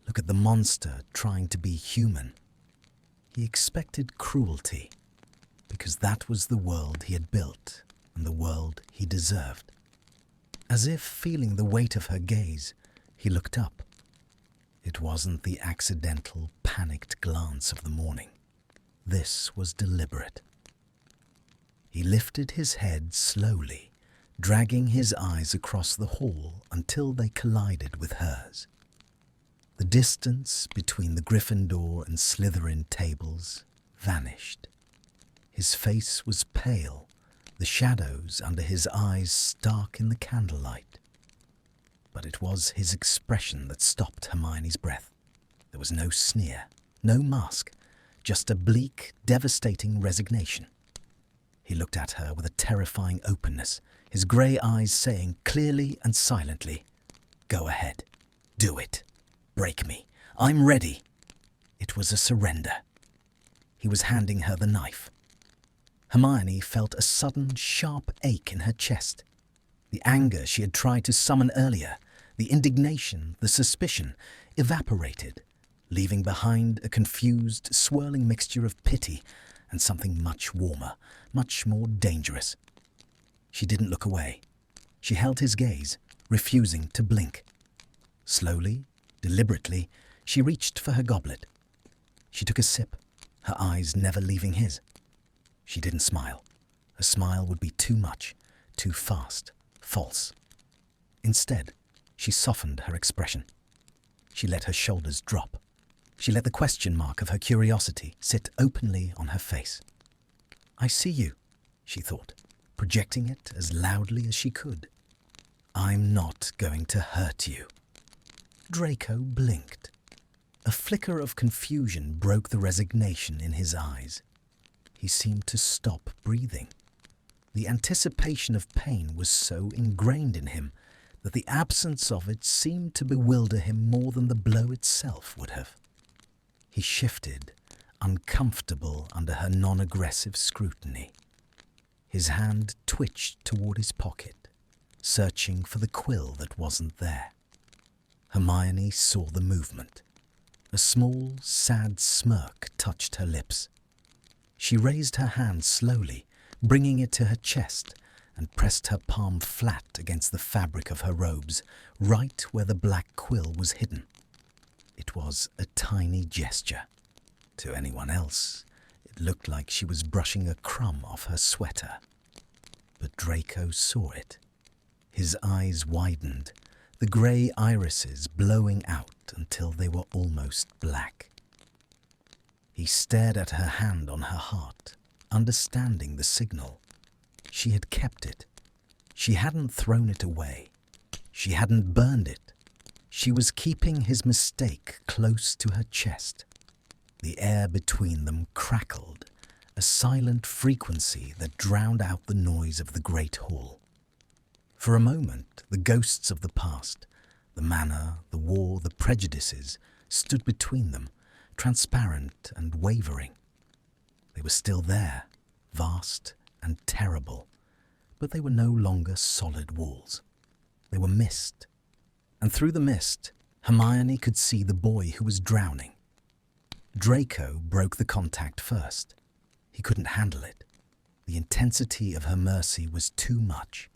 Look at the monster trying to be human. He expected cruelty, because that was the world he had built and the world he deserved. As if feeling the weight of her gaze, he looked up. It wasn't the accidental, panicked glance of the morning. This was deliberate. He lifted his head slowly, dragging his eyes across the hall until they collided with hers. The distance between the Gryffindor and Slytherin tables vanished. His face was pale, the shadows under his eyes stark in the candlelight. But it was his expression that stopped Hermione's breath. There was no sneer, No mask, just a bleak, devastating resignation. He looked at her with a terrifying openness, his grey eyes saying clearly and silently, "Go ahead. Do it. Break me. I'm ready." It was a surrender. He was handing her the knife. Hermione felt a sudden, sharp ache in her chest. The anger she had tried to summon earlier, the indignation, the suspicion, evaporated, leaving behind a confused, swirling mixture of pity and something much warmer, much more dangerous. She didn't look away. She held his gaze, refusing to blink. Slowly, deliberately, she reached for her goblet. She took a sip, her eyes never leaving his. She didn't smile. A smile would be too much, too fast, false. Instead, she softened her expression. She let her shoulders drop. She let the question mark of her curiosity sit openly on her face. "I see you," she thought, projecting it as loudly as she could. "I'm not going to hurt you." Draco blinked. A flicker of confusion broke the resignation in his eyes. He seemed to stop breathing. The anticipation of pain was so ingrained in him that the absence of it seemed to bewilder him more than the blow itself would have. He shifted, uncomfortable under her non-aggressive scrutiny. His hand twitched toward his pocket, searching for the quill that wasn't there. Hermione saw the movement. A small, sad smirk touched her lips. She raised her hand slowly, bringing it to her chest, and pressed her palm flat against the fabric of her robes, right where the black quill was hidden. It was a tiny gesture. To anyone else, it looked like she was brushing a crumb off her sweater. But Draco saw it. His eyes widened, the grey irises blowing out until they were almost black. He stared at her hand on her heart, understanding the signal. She had kept it. She hadn't thrown it away. She hadn't burned it. She was keeping his mistake close to her chest. The air between them crackled, a silent frequency that drowned out the noise of the great hall. For a moment, the ghosts of the past, the manor, the war, the prejudices, stood between them, transparent and wavering. They were still there, vast and terrible, but they were no longer solid walls. They were mist, and through the mist, Hermione could see the boy who was drowning. Draco broke the contact first. He couldn't handle it. The intensity of her mercy was too much.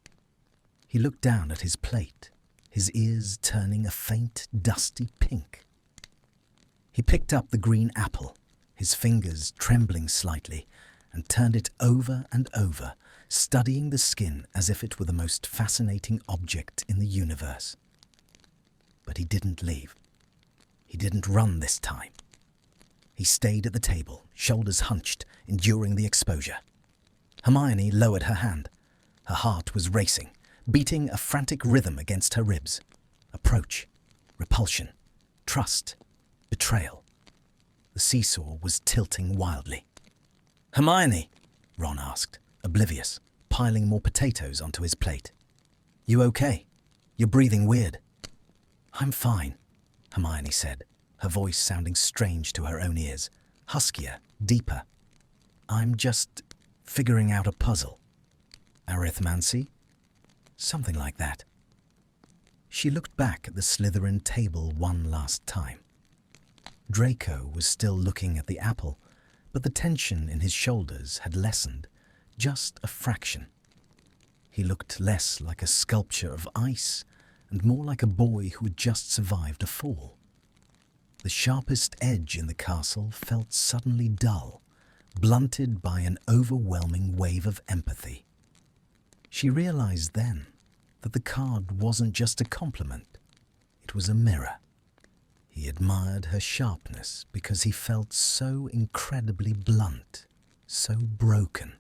He looked down at his plate, his ears turning a faint, dusty pink. He picked up the green apple, his fingers trembling slightly, and turned it over and over, studying the skin as if it were the most fascinating object in the universe. But he didn't leave. He didn't run this time. He stayed at the table, shoulders hunched, enduring the exposure. Hermione lowered her hand. Her heart was racing, beating a frantic rhythm against her ribs. Approach, repulsion, trust, betrayal. The seesaw was tilting wildly. "Hermione," Ron asked, oblivious, piling more potatoes onto his plate. "You okay? You're breathing weird." "I'm fine," Hermione said, her voice sounding strange to her own ears, huskier, deeper. "I'm just figuring out a puzzle." "Arithmancy?" "Something like that." She looked back at the Slytherin table one last time. Draco was still looking at the apple, but the tension in his shoulders had lessened, just a fraction. He looked less like a sculpture of ice and more like a boy who had just survived a fall. The sharpest edge in the castle felt suddenly dull, blunted by an overwhelming wave of empathy. She realized then that the card wasn't just a compliment, it was a mirror. He admired her sharpness because he felt so incredibly blunt, so broken.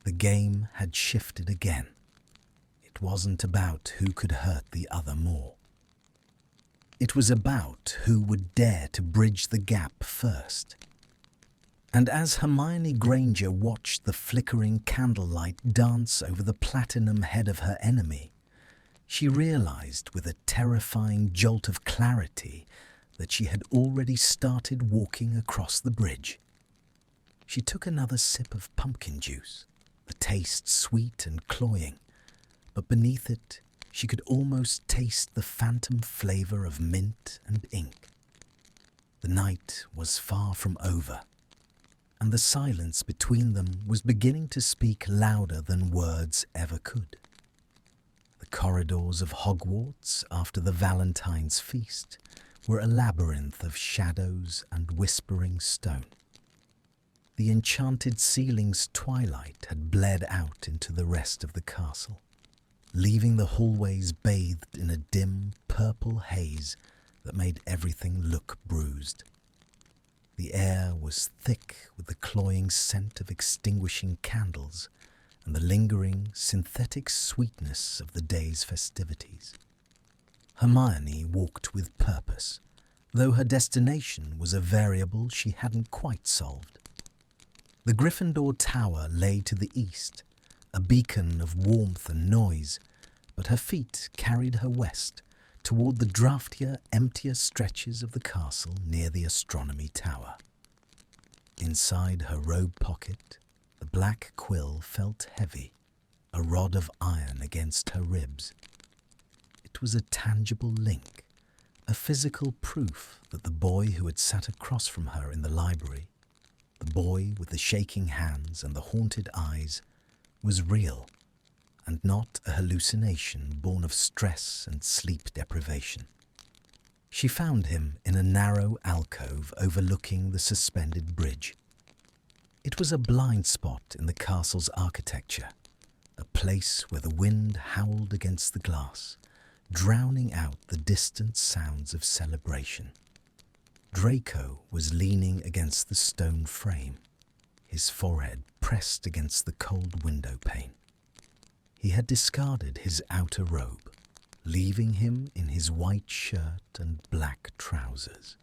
The game had shifted again. It wasn't about who could hurt the other more. It was about who would dare to bridge the gap first. And as Hermione Granger watched the flickering candlelight dance over the platinum head of her enemy, she realized with a terrifying jolt of clarity that she had already started walking across the bridge. She took another sip of pumpkin juice, the taste sweet and cloying, but beneath it she could almost taste the phantom flavor of mint and ink. The night was far from over, and the silence between them was beginning to speak louder than words ever could. The corridors of Hogwarts after the Valentine's feast were a labyrinth of shadows and whispering stone. The enchanted ceiling's twilight had bled out into the rest of the castle, leaving the hallways bathed in a dim purple haze that made everything look bruised. The air was thick with the cloying scent of extinguishing candles and the lingering synthetic sweetness of the day's festivities. Hermione walked with purpose, though her destination was a variable she hadn't quite solved. The Gryffindor Tower lay to the east, a beacon of warmth and noise, but her feet carried her west, toward the draftier, emptier stretches of the castle near the Astronomy Tower. Inside her robe pocket, the black quill felt heavy, a rod of iron against her ribs. It was a tangible link, a physical proof that the boy who had sat across from her in the library, the boy with the shaking hands and the haunted eyes, was real, and not a hallucination born of stress and sleep deprivation. She found him in a narrow alcove overlooking the suspended bridge. It was a blind spot in the castle's architecture, a place where the wind howled against the glass, drowning out the distant sounds of celebration. Draco was leaning against the stone frame, his forehead pressed against the cold window pane. He had discarded his outer robe, leaving him in his white shirt and black trousers.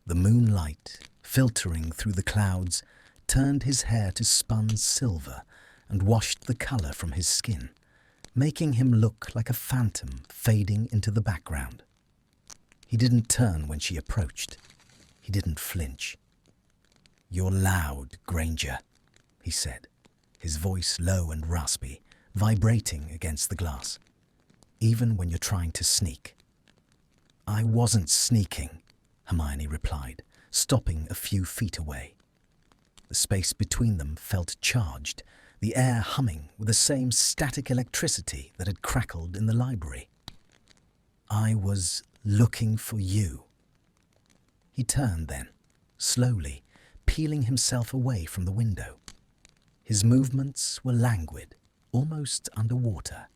The moonlight, filtering through the clouds, turned his hair to spun silver and washed the color from his skin, making him look like a phantom fading into the background. He didn't turn when she approached. He didn't flinch. "You're loud, Granger," he said, his voice low and raspy, vibrating against the glass. "Even when you're trying to sneak." "I wasn't sneaking," Hermione replied, stopping a few feet away. The space between them felt charged, the air humming with the same static electricity that had crackled in the library. "I was looking for you." He turned then, slowly, peeling himself away from the window. His movements were languid, almost underwater.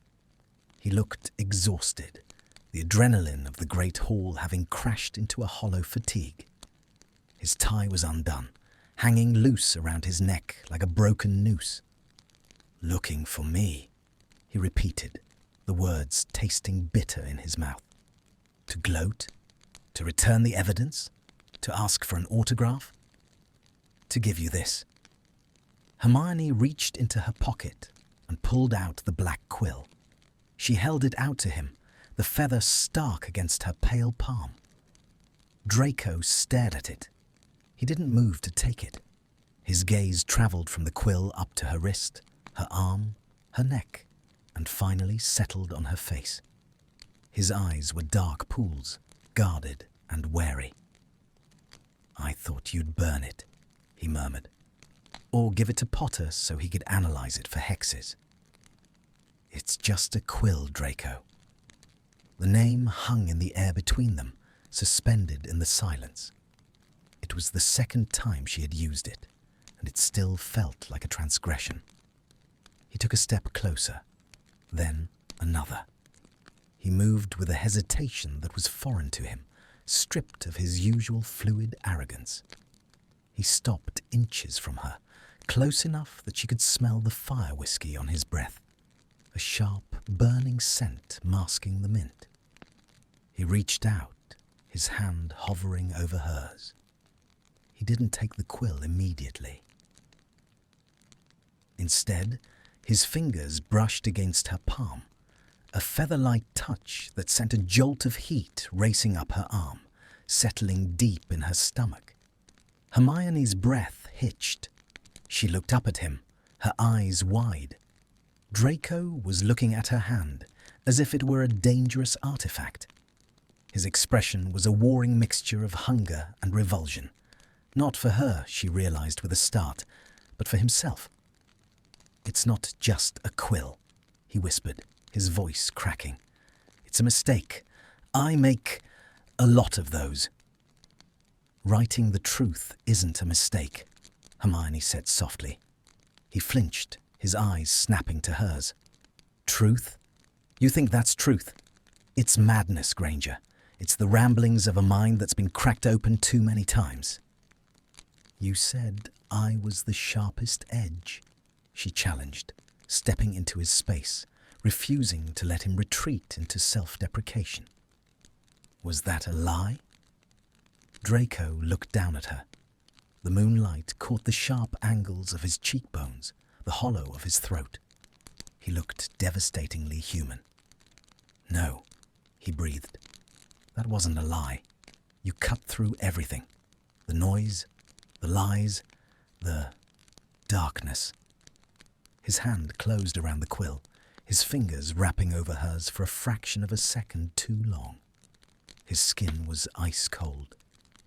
He looked exhausted, the adrenaline of the great hall having crashed into a hollow fatigue. His tie was undone, hanging loose around his neck like a broken noose. "Looking for me," he repeated, the words tasting bitter in his mouth. "To gloat? To return the evidence? To ask for an autograph? To give you this." Hermione reached into her pocket and pulled out the black quill. She held it out to him, the feather stark against her pale palm. Draco stared at it. He didn't move to take it. His gaze traveled from the quill up to her wrist, her arm, her neck, and finally settled on her face. His eyes were dark pools, guarded and wary. "I thought you'd burn it," he murmured. "Or give it to Potter so he could analyze it for hexes." "It's just a quill, Draco." The name hung in the air between them, suspended in the silence. It was the second time she had used it, and it still felt like a transgression. He took a step closer, then another. He moved with a hesitation that was foreign to him, stripped of his usual fluid arrogance. He stopped inches from her, close enough that she could smell the fire whiskey on his breath, a sharp, burning scent masking the mint. He reached out, his hand hovering over hers. He didn't take the quill immediately. Instead, his fingers brushed against her palm, a feather-light touch that sent a jolt of heat racing up her arm, settling deep in her stomach. Hermione's breath hitched. She looked up at him, her eyes wide. Draco was looking at her hand as if it were a dangerous artifact. His expression was a warring mixture of hunger and revulsion. Not for her, she realized with a start, but for himself. "It's not just a quill," he whispered, his voice cracking. "It's a mistake. I make a lot of those." "Writing the truth isn't a mistake," Hermione said softly. He flinched, his eyes snapping to hers. "Truth? You think that's truth? It's madness, Granger. It's the ramblings of a mind that's been cracked open too many times." "You said I was the sharpest edge," she challenged, stepping into his space, refusing to let him retreat into self-deprecation. "Was that a lie?" Draco looked down at her. The moonlight caught the sharp angles of his cheekbones, the hollow of his throat. He looked devastatingly human. "No," he breathed. "That wasn't a lie. You cut through everything. The noise, the lies, the darkness." His hand closed around the quill, his fingers wrapping over hers for a fraction of a second too long. His skin was ice cold.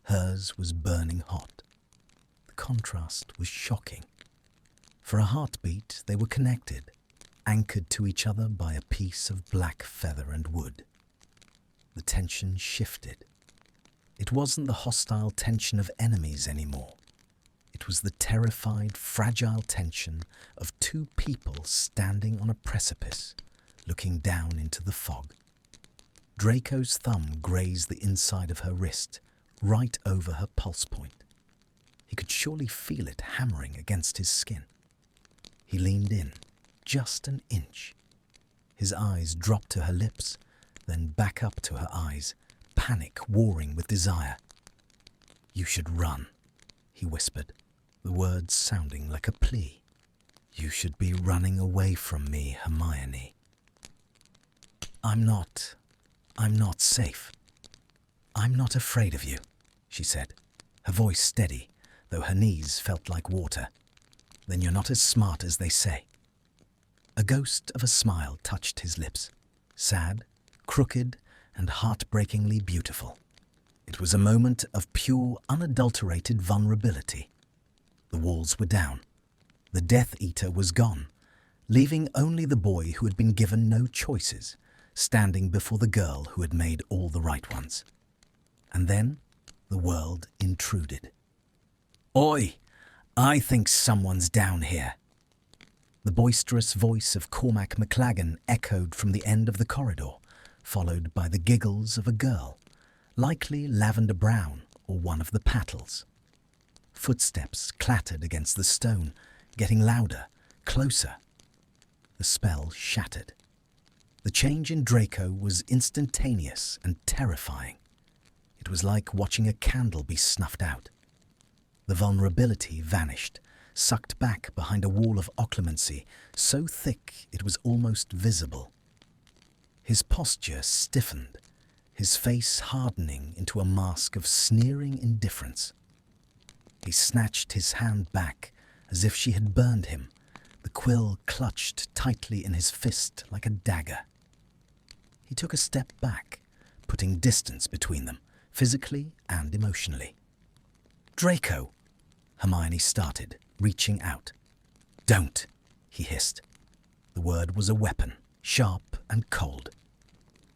Hers was burning hot. The contrast was shocking. For a heartbeat, they were connected, anchored to each other by a piece of black feather and wood. The tension shifted. It wasn't the hostile tension of enemies anymore. It was the terrified, fragile tension of two people standing on a precipice, looking down into the fog. Draco's thumb grazed the inside of her wrist, right over her pulse point. He could surely feel it hammering against his skin. He leaned in, just an inch. His eyes dropped to her lips, then back up to her eyes, panic warring with desire. "You should run," he whispered, the words sounding like a plea. "You should be running away from me, Hermione." I'm not safe. I'm not afraid of you," she said, her voice steady, though her knees felt like water. "Then you're not as smart as they say." A ghost of a smile touched his lips, sad, crooked, and heartbreakingly beautiful. It was a moment of pure, unadulterated vulnerability. The walls were down. The Death Eater was gone, leaving only the boy who had been given no choices, standing before the girl who had made all the right ones. And then the world intruded. "Oi! I think someone's down here." The boisterous voice of Cormac McLaggen echoed from the end of the corridor, followed by the giggles of a girl, likely Lavender Brown or one of the Pattles. Footsteps clattered against the stone, getting louder, closer. The spell shattered. The change in Draco was instantaneous and terrifying. It was like watching a candle be snuffed out. The vulnerability vanished, sucked back behind a wall of occlumency so thick it was almost visible. His posture stiffened, his face hardening into a mask of sneering indifference. He snatched his hand back as if she had burned him, the quill clutched tightly in his fist like a dagger. He took a step back, putting distance between them, physically and emotionally. "Draco!" Hermione started, reaching out. "Don't!" he hissed. The word was a weapon, sharp and cold.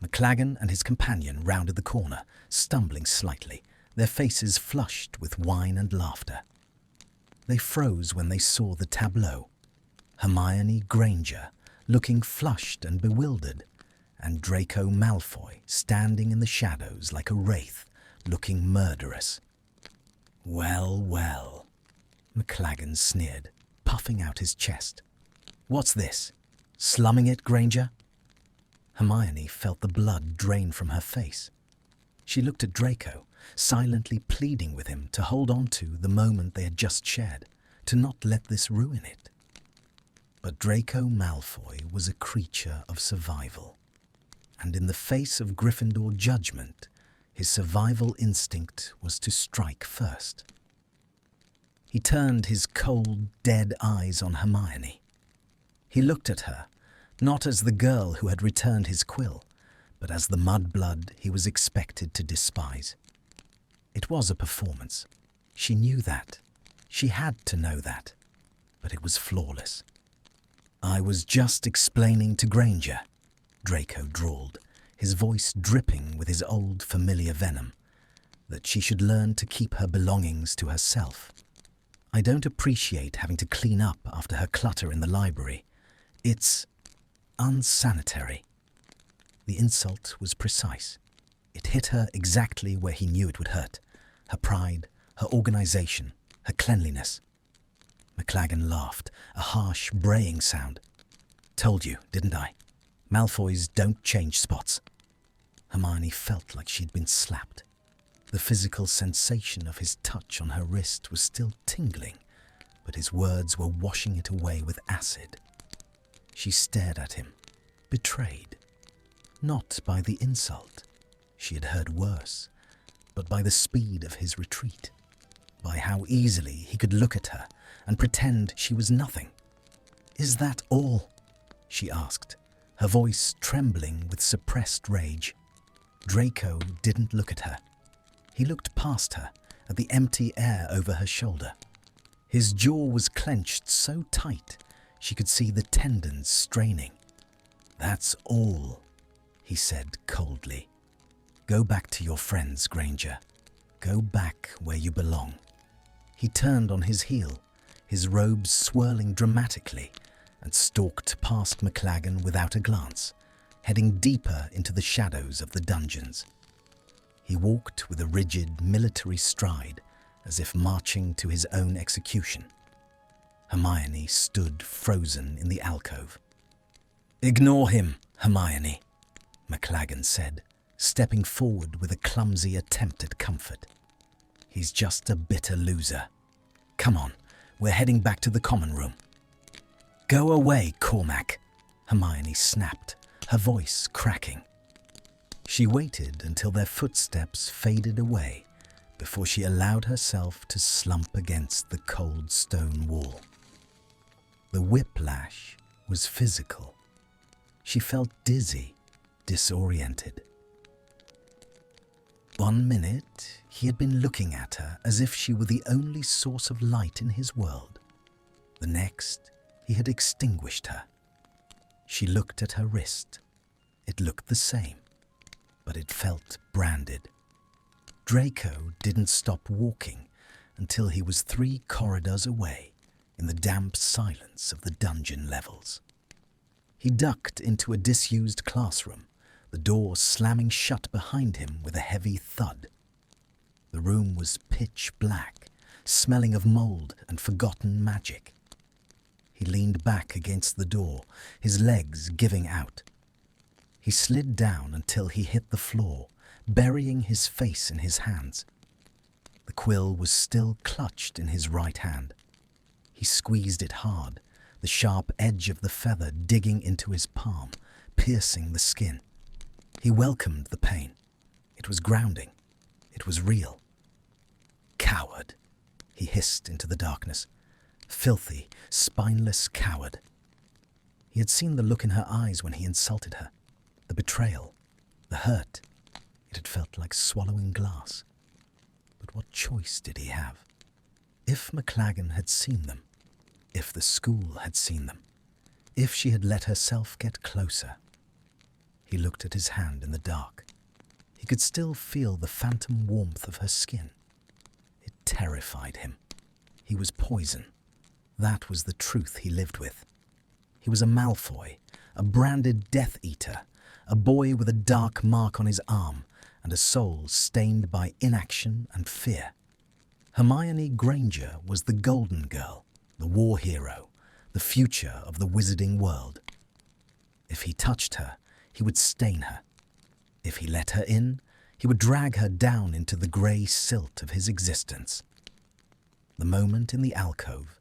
McLaggen and his companion rounded the corner, stumbling slightly, their faces flushed with wine and laughter. They froze when they saw the tableau. Hermione Granger, looking flushed and bewildered, and Draco Malfoy standing in the shadows like a wraith, looking murderous. "Well, well," McLaggen sneered, puffing out his chest. "What's this? Slumming it, Granger?" Hermione felt the blood drain from her face. She looked at Draco, silently pleading with him to hold on to the moment they had just shared, to not let this ruin it. But Draco Malfoy was a creature of survival, and in the face of Gryffindor judgment, his survival instinct was to strike first. He turned his cold, dead eyes on Hermione. He looked at her, not as the girl who had returned his quill, but as the mudblood he was expected to despise. It was a performance. She knew that. She had to know that. But it was flawless. "I was just explaining to Granger," Draco drawled, his voice dripping with his old familiar venom, "that she should learn to keep her belongings to herself. I don't appreciate having to clean up after her clutter in the library. It's unsanitary." The insult was precise. It hit her exactly where he knew it would hurt. Her pride, her organization, her cleanliness. McLaggen laughed, a harsh, braying sound. "Told you, didn't I? Malfoys don't change spots." Hermione felt like she'd been slapped. The physical sensation of his touch on her wrist was still tingling, but his words were washing it away with acid. She stared at him, betrayed. Not by the insult. She had heard worse, but by the speed of his retreat, by how easily he could look at her and pretend she was nothing. "Is that all?" she asked, her voice trembling with suppressed rage. Draco didn't look at her. He looked past her, at the empty air over her shoulder. His jaw was clenched so tight she could see the tendons straining. "That's all," he said coldly. "Go back to your friends, Granger. Go back where you belong." He turned on his heel, his robes swirling dramatically, and stalked past McLaggen without a glance, heading deeper into the shadows of the dungeons. He walked with a rigid military stride, as if marching to his own execution. Hermione stood frozen in the alcove. "Ignore him, Hermione," McLaggen said, stepping forward with a clumsy attempt at comfort. "He's just a bitter loser. Come on, we're heading back to the common room." "Go away, Cormac," Hermione snapped, her voice cracking. She waited until their footsteps faded away before she allowed herself to slump against the cold stone wall. The whiplash was physical. She felt dizzy, disoriented. 1 minute, he had been looking at her as if she were the only source of light in his world. The next, he had extinguished her. She looked at her wrist. It looked the same, but it felt branded. Draco didn't stop walking until he was 3 corridors away in the damp silence of the dungeon levels. He ducked into a disused classroom, the door slamming shut behind him with a heavy thud. The room was pitch black, smelling of mold and forgotten magic. He leaned back against the door, his legs giving out. He slid down until he hit the floor, burying his face in his hands. The quill was still clutched in his right hand. He squeezed it hard, the sharp edge of the feather digging into his palm, piercing the skin. He welcomed the pain. It was grounding. It was real. "Coward," he hissed into the darkness. Filthy, spineless coward. He had seen the look in her eyes when he insulted her. The betrayal. The hurt. It had felt like swallowing glass. But what choice did he have? If McLaggen had seen them, if the school had seen them, if she had let herself get closer. He looked at his hand in the dark. He could still feel the phantom warmth of her skin. It terrified him. He was poison. That was the truth he lived with. He was a Malfoy, a branded Death Eater, a boy with a dark mark on his arm and a soul stained by inaction and fear. Hermione Granger was the Golden Girl, the war hero, the future of the wizarding world. If he touched her, he would stain her. If he let her in, He would drag her down into the grey silt of his existence. The moment in the alcove,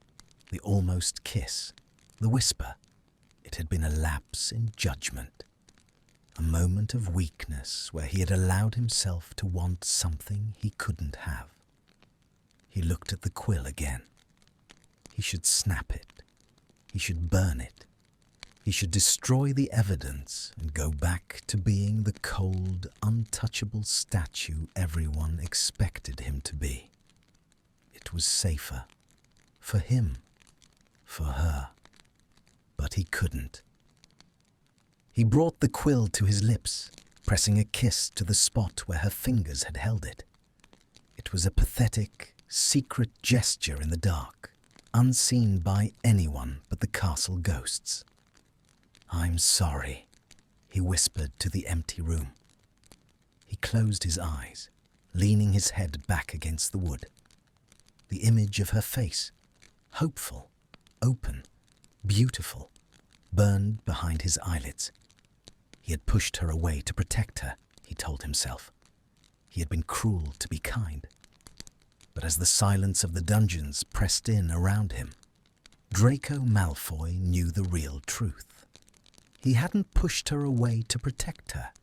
the almost kiss, the whisper, it had been a lapse in judgment. A moment of weakness where he had allowed himself to want something he couldn't have. He looked at the quill again. He should snap it. He should burn it. He should destroy the evidence and go back to being the cold, untouchable statue everyone expected him to be. It was safer. For him. For her. But he couldn't. He brought the quill to his lips, pressing a kiss to the spot where her fingers had held it. It was a pathetic, secret gesture in the dark, unseen by anyone but the castle ghosts. "I'm sorry," he whispered to the empty room. He closed his eyes, leaning his head back against the wood. The image of her face, hopeful, open, beautiful, burned behind his eyelids. He had pushed her away to protect her, he told himself. He had been cruel to be kind. But as the silence of the dungeons pressed in around him, Draco Malfoy knew the real truth. He hadn't pushed her away to protect her.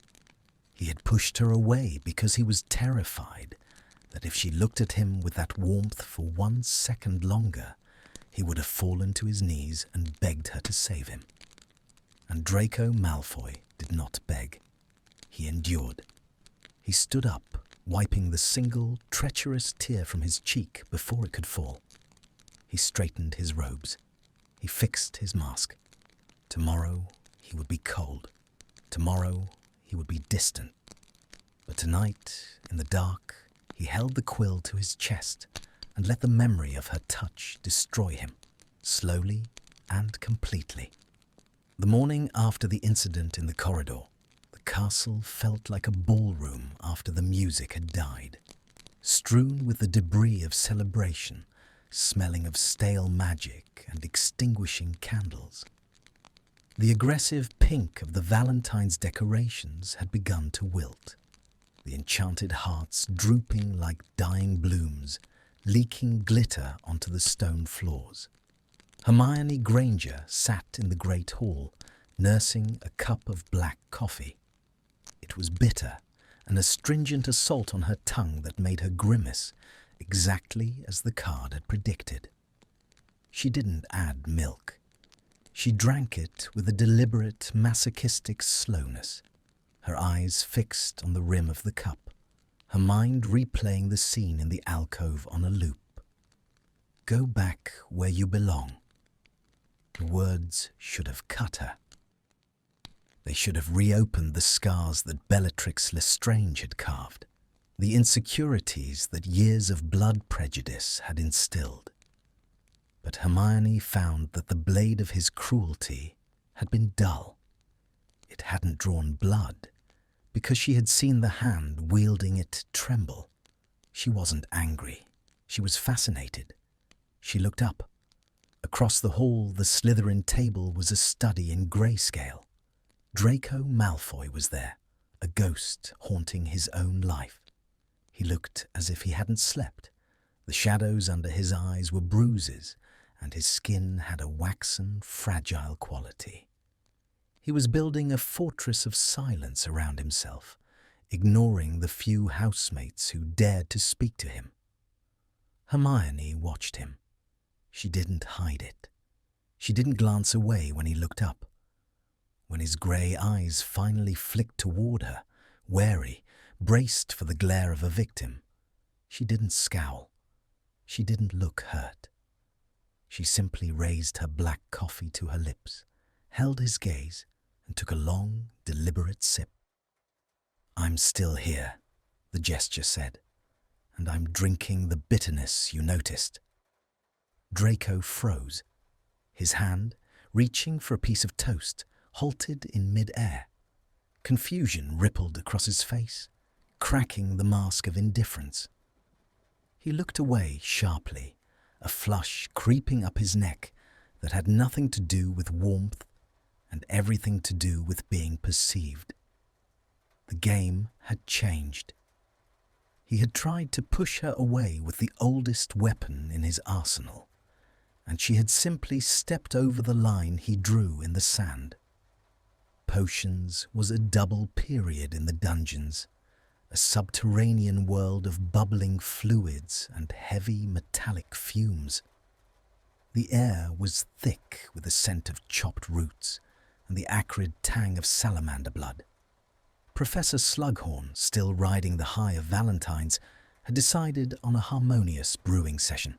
He had pushed her away because he was terrified that if she looked at him with that warmth for 1 second longer, he would have fallen to his knees and begged her to save him. And Draco Malfoy did not beg. He endured. He stood up, wiping the single, treacherous tear from his cheek before it could fall. He straightened his robes. He fixed his mask. Tomorrow he would be cold. Tomorrow he would be distant. But tonight, in the dark, he held the quill to his chest and let the memory of her touch destroy him, slowly and completely. The morning after the incident in the corridor, the castle felt like a ballroom after the music had died, strewn with the debris of celebration, smelling of stale magic and extinguishing candles. The aggressive pink of the Valentine's decorations had begun to wilt, the enchanted hearts drooping like dying blooms, leaking glitter onto the stone floors. Hermione Granger sat in the great hall, nursing a cup of black coffee. It was bitter, an astringent assault on her tongue that made her grimace, exactly as the card had predicted. She didn't add milk. She drank it with a deliberate, masochistic slowness, her eyes fixed on the rim of the cup, her mind replaying the scene in the alcove on a loop. Go back where you belong. The words should have cut her. They should have reopened the scars that Bellatrix Lestrange had carved, the insecurities that years of blood prejudice had instilled. But Hermione found that the blade of his cruelty had been dull. It hadn't drawn blood, because she had seen the hand wielding it tremble. She wasn't angry. She was fascinated. She looked up. Across the hall, the Slytherin table was a study in grayscale. Draco Malfoy was there, a ghost haunting his own life. He looked as if he hadn't slept. The shadows under his eyes were bruises, and his skin had a waxen, fragile quality. He was building a fortress of silence around himself, ignoring the few housemates who dared to speak to him. Hermione watched him. She didn't hide it. She didn't glance away when he looked up. When his grey eyes finally flicked toward her, wary, braced for the glare of a victim, she didn't scowl. She didn't look hurt. She simply raised her black coffee to her lips, held his gaze, and took a long, deliberate sip. "I'm still here," the gesture said, "and I'm drinking the bitterness you noticed." Draco froze. His hand, reaching for a piece of toast, halted in mid-air. Confusion rippled across his face, cracking the mask of indifference. He looked away sharply, a flush creeping up his neck that had nothing to do with warmth and everything to do with being perceived. The game had changed. He had tried to push her away with the oldest weapon in his arsenal, and she had simply stepped over the line he drew in the sand. Potions was a double period in the dungeons, a subterranean world of bubbling fluids and heavy metallic fumes. The air was thick with the scent of chopped roots and the acrid tang of salamander blood. Professor Slughorn, still riding the high of Valentine's, had decided on a harmonious brewing session,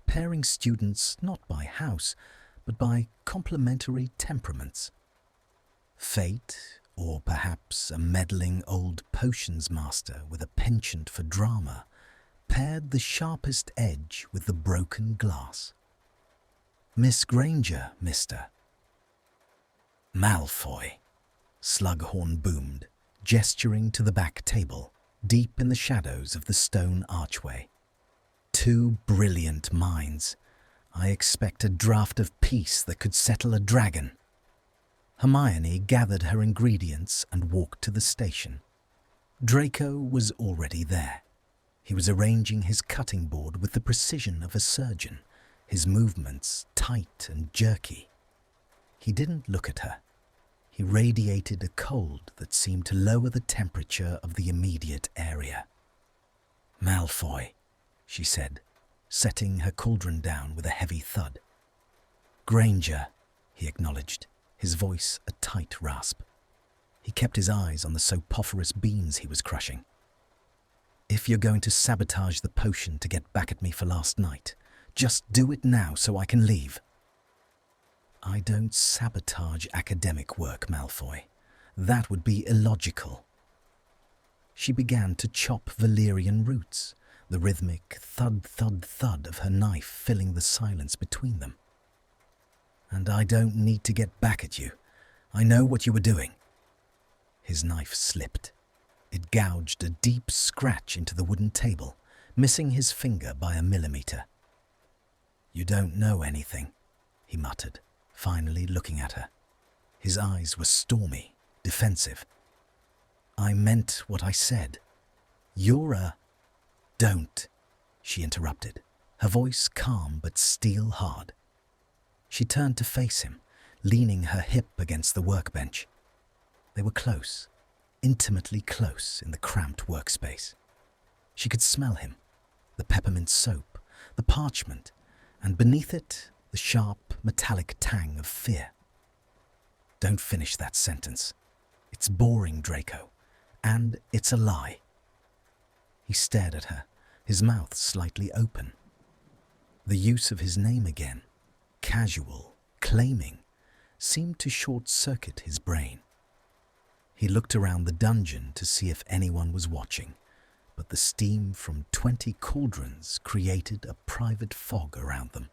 pairing students not by house, but by complementary temperaments. Fate, or perhaps a meddling old potions master with a penchant for drama, paired the sharpest edge with the broken glass. Miss Granger, Mr. Malfoy, Slughorn boomed, gesturing to the back table, deep in the shadows of the stone archway. Two brilliant minds. I expect a draught of peace that could settle a dragon. Hermione gathered her ingredients and walked to the station. Draco was already there. He was arranging his cutting board with the precision of a surgeon, his movements tight and jerky. He didn't look at her. He radiated a cold that seemed to lower the temperature of the immediate area. "Malfoy," she said, setting her cauldron down with a heavy thud. "Granger," he acknowledged, his voice a tight rasp. He kept his eyes on the soporiferous beans he was crushing. "If you're going to sabotage the potion to get back at me for last night, just do it now so I can leave." "I don't sabotage academic work, Malfoy. That would be illogical." She began to chop valerian roots, the rhythmic thud-thud-thud of her knife filling the silence between them. "And I don't need to get back at you. I know what you were doing." His knife slipped. It gouged a deep scratch into the wooden table, missing his finger by a millimeter. "You don't know anything," he muttered, finally looking at her. His eyes were stormy, defensive. "I meant what I said. You're a—" "Don't," she interrupted, her voice calm but steel-hard. She turned to face him, leaning her hip against the workbench. They were close, intimately close in the cramped workspace. She could smell him, the peppermint soap, the parchment, and beneath it, the sharp, metallic tang of fear. "Don't finish that sentence. It's boring, Draco, and it's a lie." He stared at her, his mouth slightly open. The use of his name again, casual, claiming, seemed to short-circuit his brain. He looked around the dungeon to see if anyone was watching, but the steam from 20 cauldrons created a private fog around them.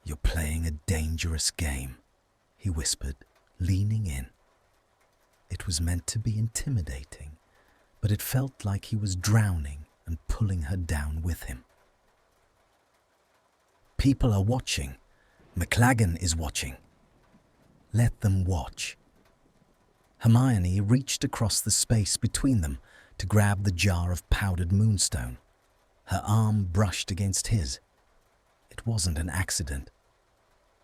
"You're playing a dangerous game," he whispered, leaning in. It was meant to be intimidating, but it felt like he was drowning and pulling her down with him. "People are watching. McLaggen is watching." "Let them watch." Hermione reached across the space between them to grab the jar of powdered moonstone. Her arm brushed against his. It wasn't an accident.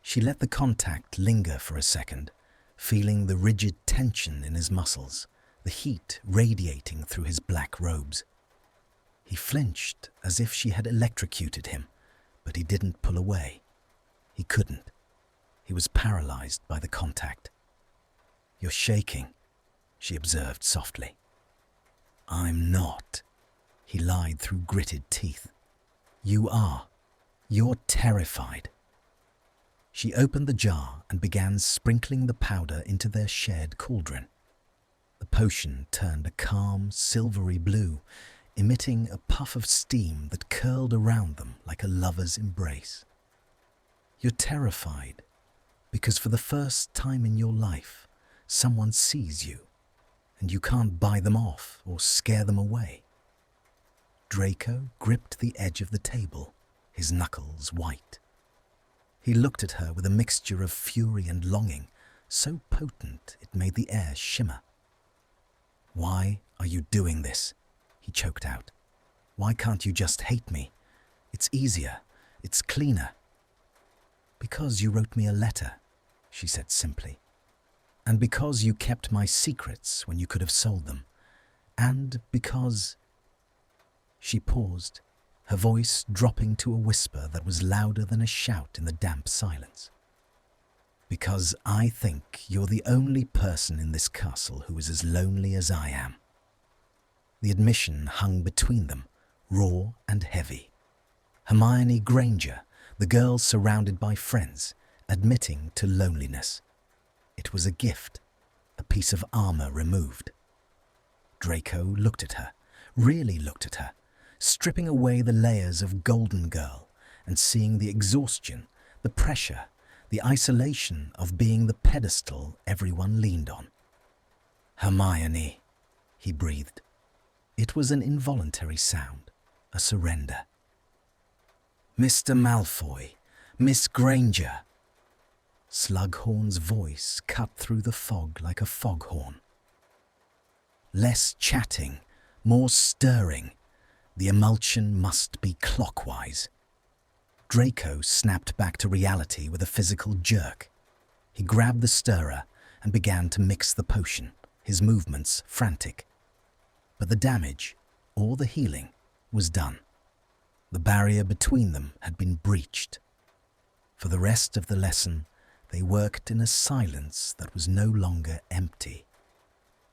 She let the contact linger for a second, feeling the rigid tension in his muscles, the heat radiating through his black robes. He flinched as if she had electrocuted him, but he didn't pull away. He couldn't. He was paralyzed by the contact. "You're shaking," she observed softly. "I'm not," he lied through gritted teeth. "You are. You're terrified." She opened the jar and began sprinkling the powder into their shared cauldron. The potion turned a calm, silvery blue, emitting a puff of steam that curled around them like a lover's embrace. "You're terrified because for the first time in your life, someone sees you, and you can't buy them off or scare them away." Draco gripped the edge of the table, his knuckles white. He looked at her with a mixture of fury and longing, so potent it made the air shimmer. "Why are you doing this?" he choked out. Why can't you just hate me? It's easier. It's cleaner. Because you wrote me a letter, she said simply. And because you kept my secrets when you could have sold them. And because... She paused, her voice dropping to a whisper that was louder than a shout in the damp silence. Because I think you're the only person in this castle who is as lonely as I am. The admission hung between them, raw and heavy. Hermione Granger, the girl surrounded by friends, admitting to loneliness. It was a gift, a piece of armor removed. Draco looked at her, really looked at her, stripping away the layers of Golden Girl and seeing the exhaustion, the pressure, the isolation of being the pedestal everyone leaned on. Hermione, he breathed. It was an involuntary sound, a surrender. Mr. Malfoy, Miss Granger. Slughorn's voice cut through the fog like a foghorn. Less chatting, more stirring. The emulsion must be clockwise. Draco snapped back to reality with a physical jerk. He grabbed the stirrer and began to mix the potion, his movements frantic. But the damage, or the healing, was done. The barrier between them had been breached. For the rest of the lesson, they worked in a silence that was no longer empty.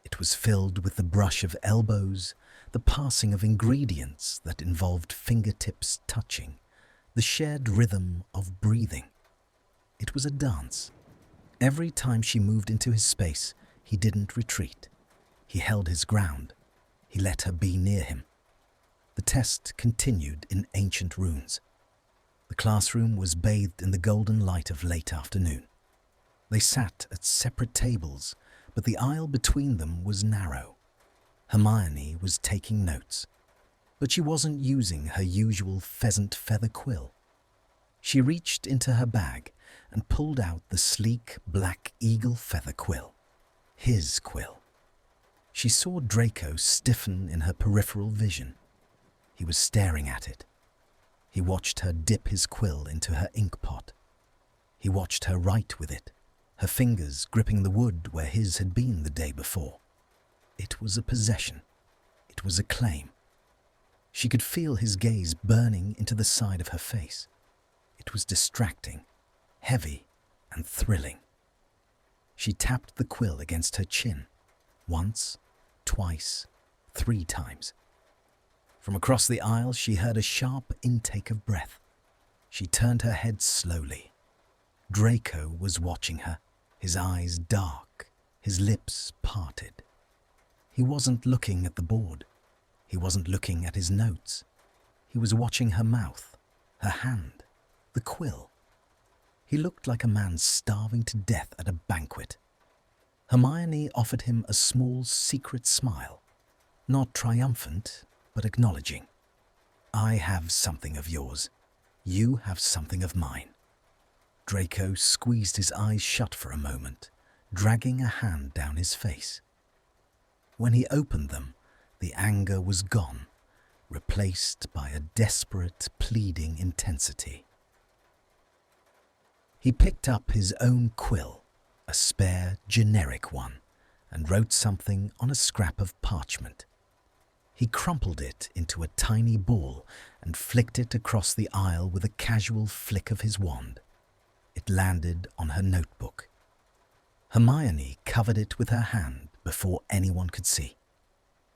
It was filled with the brush of elbows, the passing of ingredients that involved fingertips touching, the shared rhythm of breathing. It was a dance. Every time she moved into his space, he didn't retreat. He held his ground. He let her be near him. The test continued in ancient runes. The classroom was bathed in the golden light of late afternoon. They sat at separate tables, but the aisle between them was narrow. Hermione was taking notes, but she wasn't using her usual pheasant feather quill. She reached into her bag and pulled out the sleek black eagle feather quill, his quill. She saw Draco stiffen in her peripheral vision. He was staring at it. He watched her dip his quill into her ink pot. He watched her write with it, her fingers gripping the wood where his had been the day before. It was a possession. It was a claim. She could feel his gaze burning into the side of her face. It was distracting, heavy, and thrilling. She tapped the quill against her chin, once, twice, 3 times. From across the aisle, she heard a sharp intake of breath. She turned her head slowly. Draco was watching her, his eyes dark, his lips parted. He wasn't looking at the board. He wasn't looking at his notes. He was watching her mouth, her hand, the quill. He looked like a man starving to death at a banquet. Hermione offered him a small, secret smile, not triumphant, but acknowledging. I have something of yours. You have something of mine. Draco squeezed his eyes shut for a moment, dragging a hand down his face. When he opened them, the anger was gone, replaced by a desperate, pleading intensity. He picked up his own quill, a spare, generic one, and wrote something on a scrap of parchment. He crumpled it into a tiny ball and flicked it across the aisle with a casual flick of his wand. It landed on her notebook. Hermione covered it with her hand before anyone could see.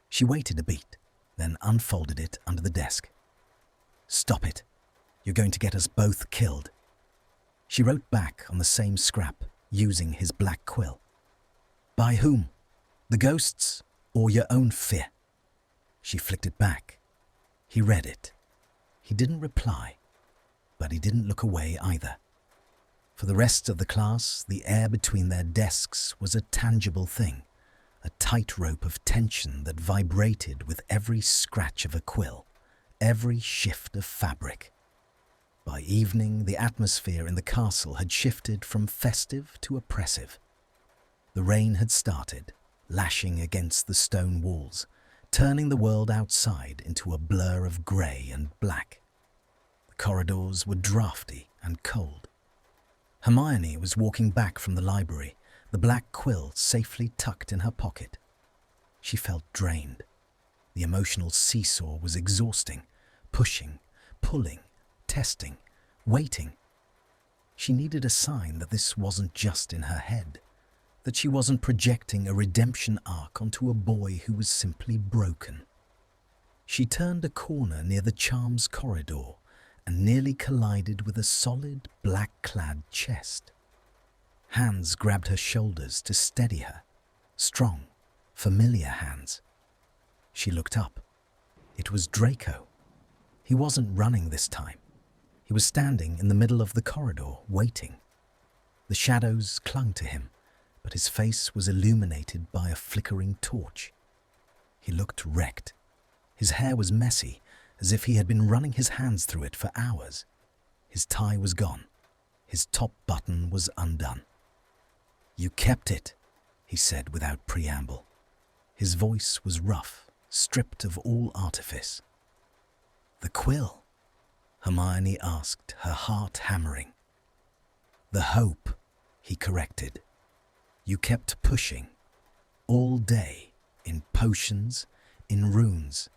She waited a beat, then unfolded it under the desk. Stop it. You're going to get us both killed. She wrote back on the same scrap, using his black quill. By whom? The ghosts or your own fear? She flicked it back. He read it. He didn't reply, but he didn't look away either. For the rest of the class, the air between their desks was a tangible thing, a tightrope of tension that vibrated with every scratch of a quill, every shift of fabric. By evening, the atmosphere in the castle had shifted from festive to oppressive. The rain had started, lashing against the stone walls, turning the world outside into a blur of grey and black. The corridors were drafty and cold. Hermione was walking back from the library, the black quill safely tucked in her pocket. She felt drained. The emotional seesaw was exhausting, pushing, pulling, testing, waiting. She needed a sign that this wasn't just in her head, that she wasn't projecting a redemption arc onto a boy who was simply broken. She turned a corner near the charms corridor and nearly collided with a solid, black-clad chest. Hands grabbed her shoulders to steady her, strong, familiar hands. She looked up. It was Draco. He wasn't running this time. He was standing in the middle of the corridor, waiting. The shadows clung to him, but his face was illuminated by a flickering torch. He looked wrecked. His hair was messy, as if he had been running his hands through it for hours. His tie was gone. His top button was undone. "You kept it," he said without preamble. His voice was rough, stripped of all artifice. "The quill?" Hermione asked, her heart hammering. "The hope," he corrected. "You kept pushing, all day, in potions, in runes.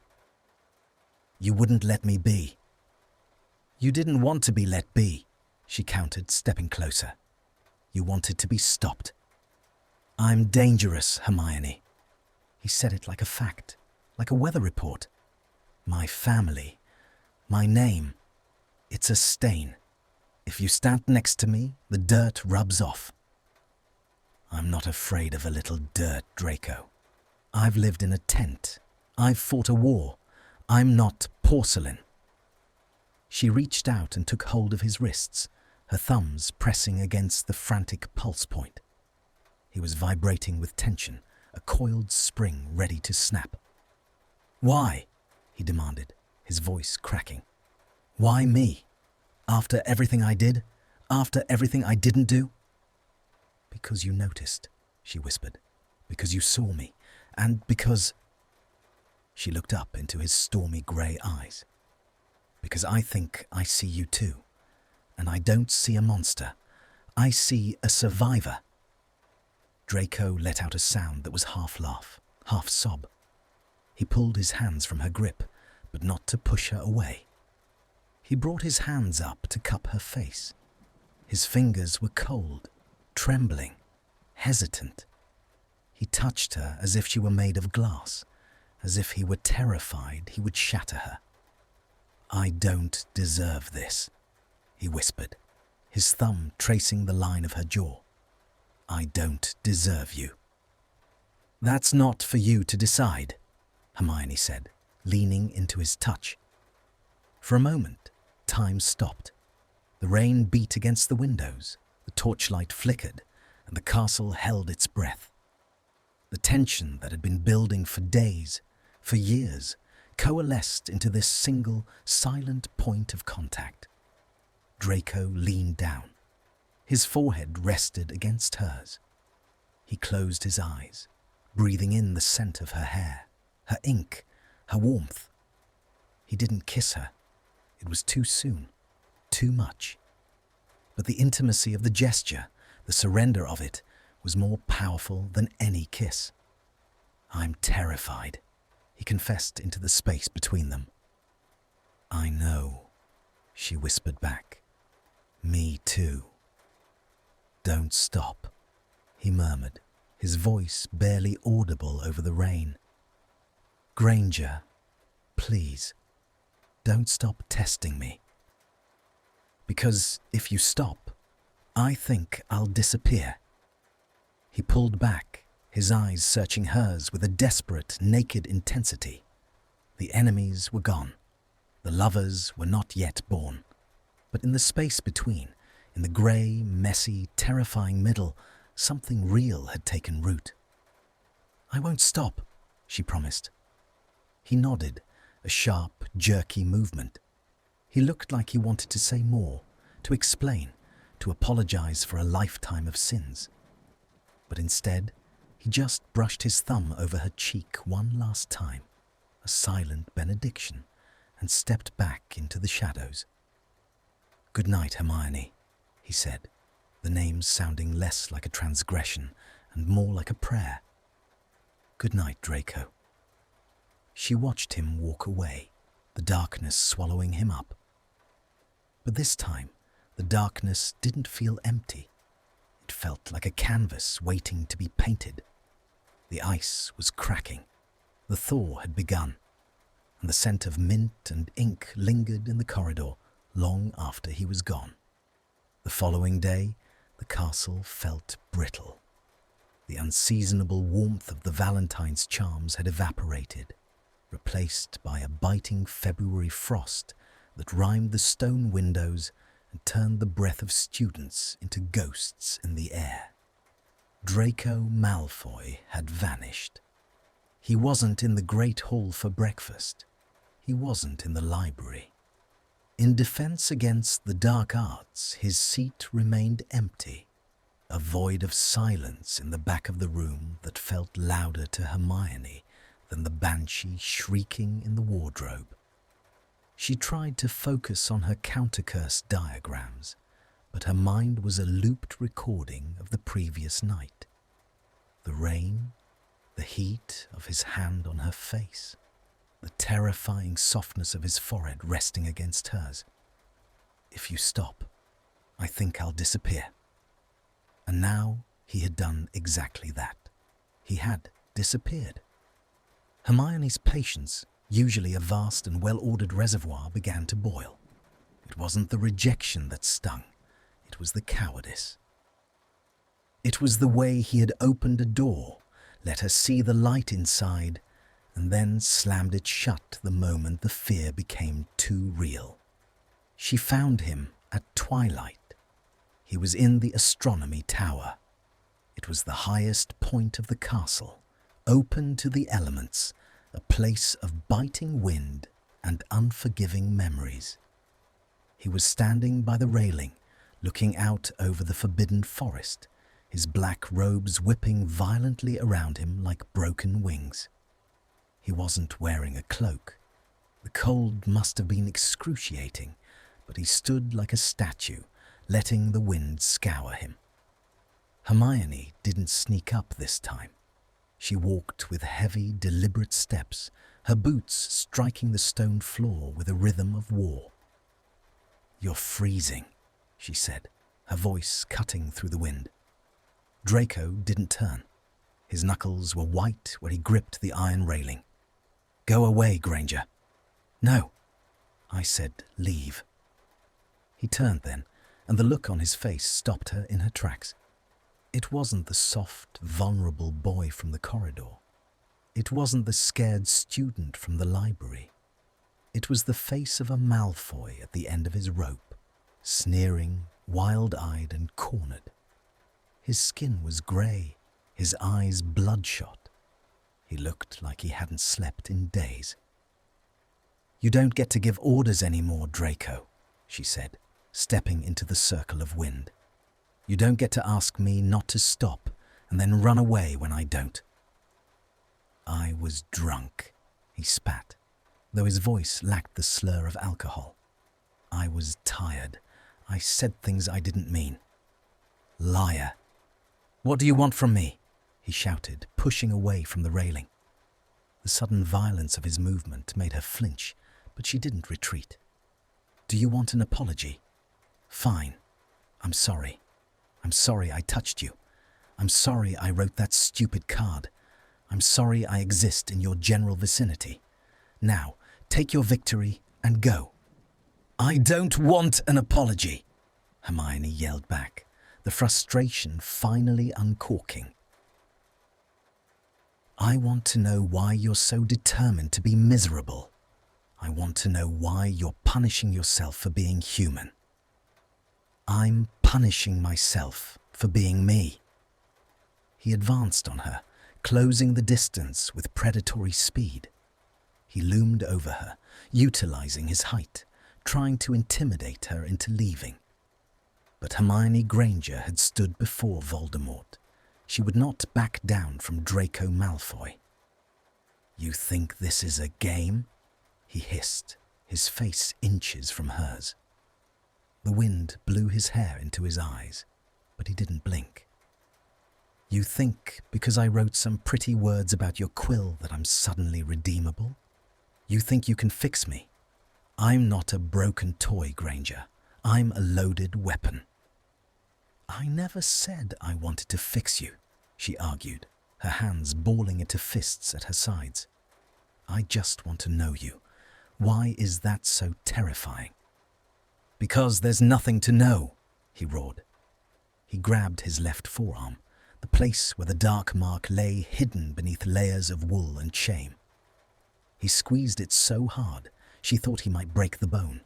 You wouldn't let me be." "You didn't want to be let be," she countered, stepping closer. "You wanted to be stopped." "I'm dangerous, Hermione." He said it like a fact, like a weather report. "My family, my name, it's a stain. If you stand next to me, the dirt rubs off." "I'm not afraid of a little dirt, Draco. I've lived in a tent. I've fought a war. I'm not porcelain." She reached out and took hold of his wrists, her thumbs pressing against the frantic pulse point. He was vibrating with tension, a coiled spring ready to snap. "Why?" he demanded, his voice cracking. "Why me? After everything I did? After everything I didn't do?" "Because you noticed," she whispered. "Because you saw me. And because—" She looked up into his stormy grey eyes. "Because I think I see you too. And I don't see a monster. I see a survivor." Draco let out a sound that was half laugh, half sob. He pulled his hands from her grip, but not to push her away. He brought his hands up to cup her face. His fingers were cold, trembling, hesitant. He touched her as if she were made of glass, as if he were terrified he would shatter her. "I don't deserve this," he whispered, his thumb tracing the line of her jaw. "I don't deserve you." "That's not for you to decide," Hermione said, leaning into his touch. For a moment, time stopped. The rain beat against the windows, the torchlight flickered, and the castle held its breath. The tension that had been building for days, for years, coalesced into this single, silent point of contact. Draco leaned down. His forehead rested against hers. He closed his eyes, breathing in the scent of her hair, her ink, her warmth. He didn't kiss her. It was too soon, too much. But the intimacy of the gesture, the surrender of it, was more powerful than any kiss. "I'm terrified," he confessed into the space between them. "I know," she whispered back. "Me too." "Don't stop," he murmured, his voice barely audible over the rain. "Granger, please, don't stop testing me. Because if you stop, I think I'll disappear." He pulled back, his eyes searching hers with a desperate, naked intensity. The enemies were gone. The lovers were not yet born. But in the space between, in the grey, messy, terrifying middle, something real had taken root. "I won't stop," she promised. He nodded, a sharp, jerky movement. He looked like he wanted to say more, to explain, to apologize for a lifetime of sins. But instead, he just brushed his thumb over her cheek one last time, silent benediction, and stepped back into the shadows. "Good night, Hermione," he said, the names sounding less like a transgression and more like a prayer. "Good night, Draco." She watched him walk away, the darkness swallowing him up. But this time, the darkness didn't feel empty. It felt like a canvas waiting to be painted. The ice was cracking. The thaw had begun, and the scent of mint and ink lingered in the corridor long after he was gone. The following day, the castle felt brittle. The unseasonable warmth of the Valentine's charms had evaporated, replaced by a biting February frost that rimed the stone windows and turned the breath of students into ghosts in the air. Draco Malfoy had vanished. He wasn't in the Great Hall for breakfast. He wasn't in the library. In defense against the dark arts, his seat remained empty, a void of silence in the back of the room that felt louder to Hermione than the banshee shrieking in the wardrobe. She tried to focus on her countercurse diagrams, but her mind was a looped recording of the previous night. The rain, the heat of his hand on her face, the terrifying softness of his forehead resting against hers. "If you stop, I think I'll disappear." And now he had done exactly that. He had disappeared. Hermione's patience, usually a vast and well-ordered reservoir, began to boil. It wasn't the rejection that stung. It was the cowardice. It was the way he had opened a door, let her see the light inside, and then slammed it shut the moment the fear became too real. She found him at twilight. He was in the astronomy tower. It was the highest point of the castle, open to the elements, a place of biting wind and unforgiving memories. He was standing by the railing, looking out over the forbidden forest, his black robes whipping violently around him like broken wings. He wasn't wearing a cloak. The cold must have been excruciating, but he stood like a statue, letting the wind scour him. Hermione didn't sneak up this time. She walked with heavy, deliberate steps, her boots striking the stone floor with a rhythm of war. "You're freezing," she said, her voice cutting through the wind. Draco didn't turn. His knuckles were white where he gripped the iron railing. "Go away, Granger." "No." I said, "Leave." He turned then, and the look on his face stopped her in her tracks. It wasn't the soft, vulnerable boy from the corridor. It wasn't the scared student from the library. It was the face of a Malfoy at the end of his rope, sneering, wild-eyed and cornered. His skin was grey, his eyes bloodshot. He looked like he hadn't slept in days. "You don't get to give orders anymore, Draco," she said, stepping into the circle of wind. "You don't get to ask me not to stop and then run away when I don't." "I was drunk," he spat, though his voice lacked the slur of alcohol. "I was tired. I said things I didn't mean." "Liar. What do you want from me?" he shouted, pushing away from the railing. The sudden violence of his movement made her flinch, but she didn't retreat. "Do you want an apology? Fine. I'm sorry. I'm sorry I touched you. I'm sorry I wrote that stupid card. I'm sorry I exist in your general vicinity. Now, take your victory and go." "I don't want an apology," Hermione yelled back, the frustration finally uncorking. "I want to know why you're so determined to be miserable. I want to know why you're punishing yourself for being human." "I'm punishing myself for being me." He advanced on her, closing the distance with predatory speed. He loomed over her, utilizing his height, trying to intimidate her into leaving. But Hermione Granger had stood before Voldemort. She would not back down from Draco Malfoy. You think this is a game? He hissed, his face inches from hers. The wind blew his hair into his eyes, but he didn't blink. You think because I wrote some pretty words about your quill that I'm suddenly redeemable? You think you can fix me? I'm not a broken toy, Granger. I'm a loaded weapon. I never said I wanted to fix you, she argued, her hands balling into fists at her sides. I just want to know you. Why is that so terrifying? Because there's nothing to know, he roared. He grabbed his left forearm, the place where the dark mark lay hidden beneath layers of wool and shame. He squeezed it so hard, she thought he might break the bone.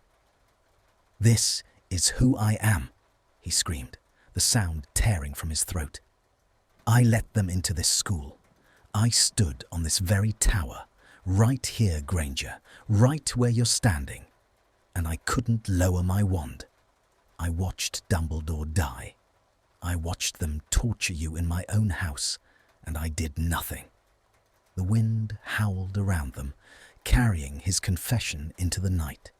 This is who I am, he screamed, the sound tearing from his throat. I let them into this school. I stood on this very tower, right here, Granger, right where you're standing, and I couldn't lower my wand. I watched Dumbledore die. I watched them torture you in my own house, and I did nothing. The wind howled around them, carrying his confession into the night.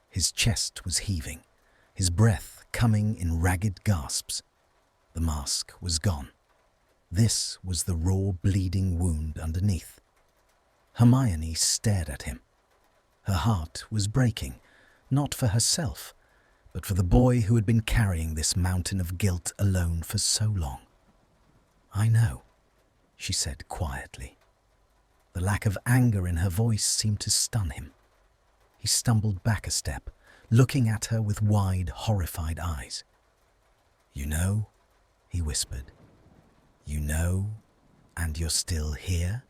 His chest was heaving, his breath coming in ragged gasps. The mask was gone. This was the raw, bleeding wound underneath. Hermione stared at him. Her heart was breaking, not for herself, but for the boy who had been carrying this mountain of guilt alone for so long. I know, she said quietly. The lack of anger in her voice seemed to stun him. He stumbled back a step, looking at her with wide, horrified eyes. You know, he whispered. You know, and you're still here?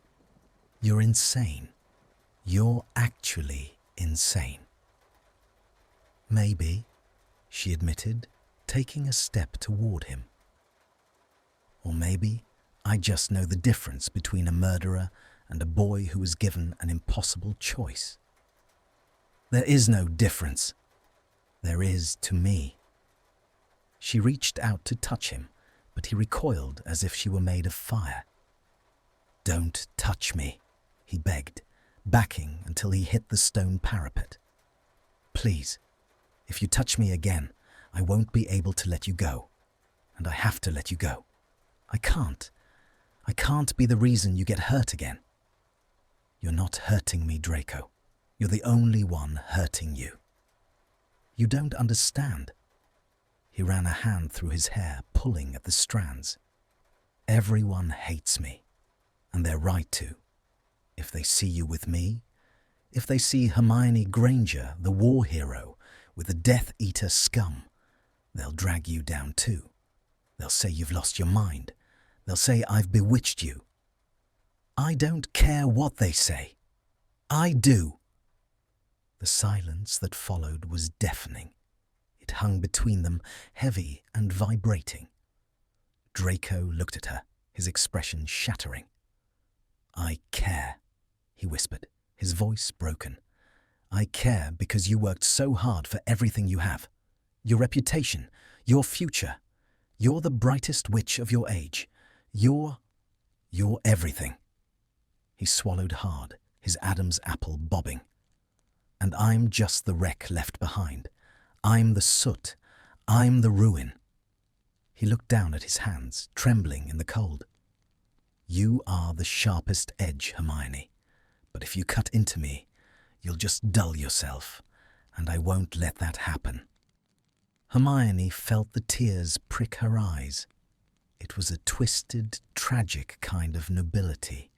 You're insane. You're actually insane. Maybe, she admitted, taking a step toward him. Or maybe I just know the difference between a murderer and a boy who was given an impossible choice. There is no difference. There is to me. She reached out to touch him, but he recoiled as if she were made of fire. Don't touch me, he begged, backing until he hit the stone parapet. Please, if you touch me again, I won't be able to let you go. And I have to let you go. I can't. I can't be the reason you get hurt again. You're not hurting me, Draco. You're the only one hurting you. You don't understand. He ran a hand through his hair, pulling at the strands. Everyone hates me, and they're right to. If they see you with me, if they see Hermione Granger, the war hero, with the Death Eater scum, they'll drag you down too. They'll say you've lost your mind. They'll say I've bewitched you. I don't care what they say. I do. The silence that followed was deafening. It hung between them, heavy and vibrating. Draco looked at her, his expression shattering. I care, he whispered, his voice broken. I care because you worked so hard for everything you have. Your reputation, your future. You're the brightest witch of your age. You're everything. He swallowed hard, his Adam's apple bobbing. And I'm just the wreck left behind. I'm the soot. I'm the ruin. He looked down at his hands, trembling in the cold. You are the sharpest edge, Hermione. But if you cut into me, you'll just dull yourself, and I won't let that happen. Hermione felt the tears prick her eyes. It was a twisted, tragic kind of nobility.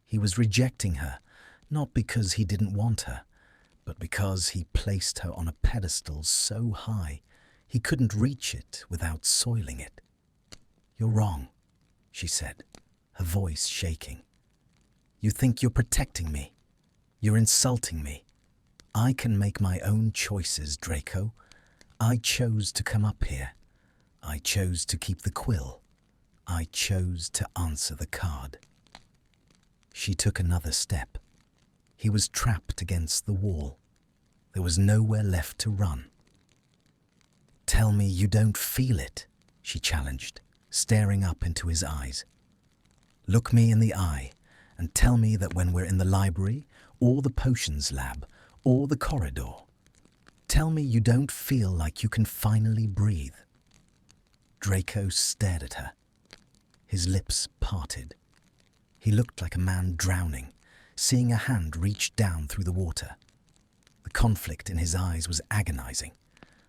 He was rejecting her, not because he didn't want her, but because he placed her on a pedestal so high he couldn't reach it without soiling it. You're wrong, she said, her voice shaking. You think you're protecting me. You're insulting me. I can make my own choices, Draco. I chose to come up here. I chose to keep the quill. I chose to answer the card. She took another step. He was trapped against the wall. There was nowhere left to run. Tell me you don't feel it, she challenged, staring up into his eyes. Look me in the eye and tell me that when we're in the library, or the potions lab, or the corridor, tell me you don't feel like you can finally breathe. Draco stared at her. His lips parted. He looked like a man drowning, seeing a hand reach down through the water. The conflict in his eyes was agonizing,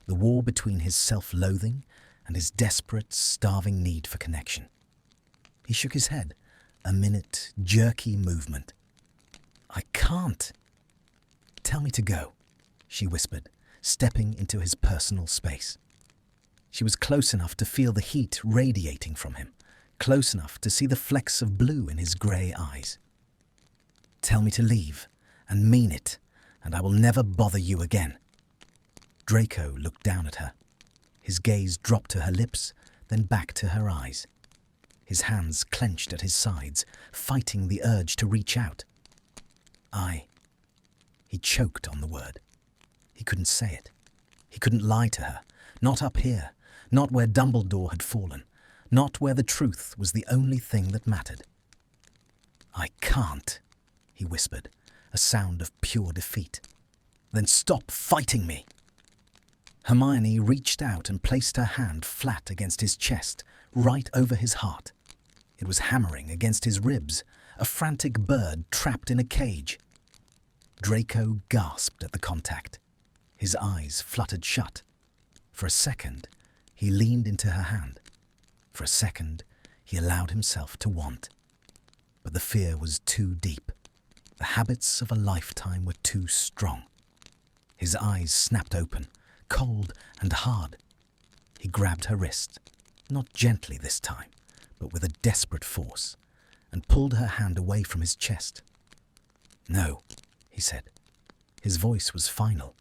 the war between his self-loathing and his desperate, starving need for connection. He shook his head, a minute, jerky movement. I can't. Tell me to go, she whispered, stepping into his personal space. She was close enough to feel the heat radiating from him, close enough to see the flecks of blue in his grey eyes. Tell me to leave, and mean it, and I will never bother you again. Draco looked down at her. His gaze dropped to her lips, then back to her eyes. His hands clenched at his sides, fighting the urge to reach out. He choked on the word. He couldn't say it. He couldn't lie to her. Not up here. Not where Dumbledore had fallen. Not where the truth was the only thing that mattered. I can't, he whispered, a sound of pure defeat. Then stop fighting me. Hermione reached out and placed her hand flat against his chest, right over his heart. It was hammering against his ribs, a frantic bird trapped in a cage. Draco gasped at the contact. His eyes fluttered shut. For a second, he leaned into her hand. For a second, he allowed himself to want. But the fear was too deep. The habits of a lifetime were too strong. His eyes snapped open, cold and hard. He grabbed her wrist, not gently this time, but with a desperate force, and pulled her hand away from his chest. No, he said. His voice was final.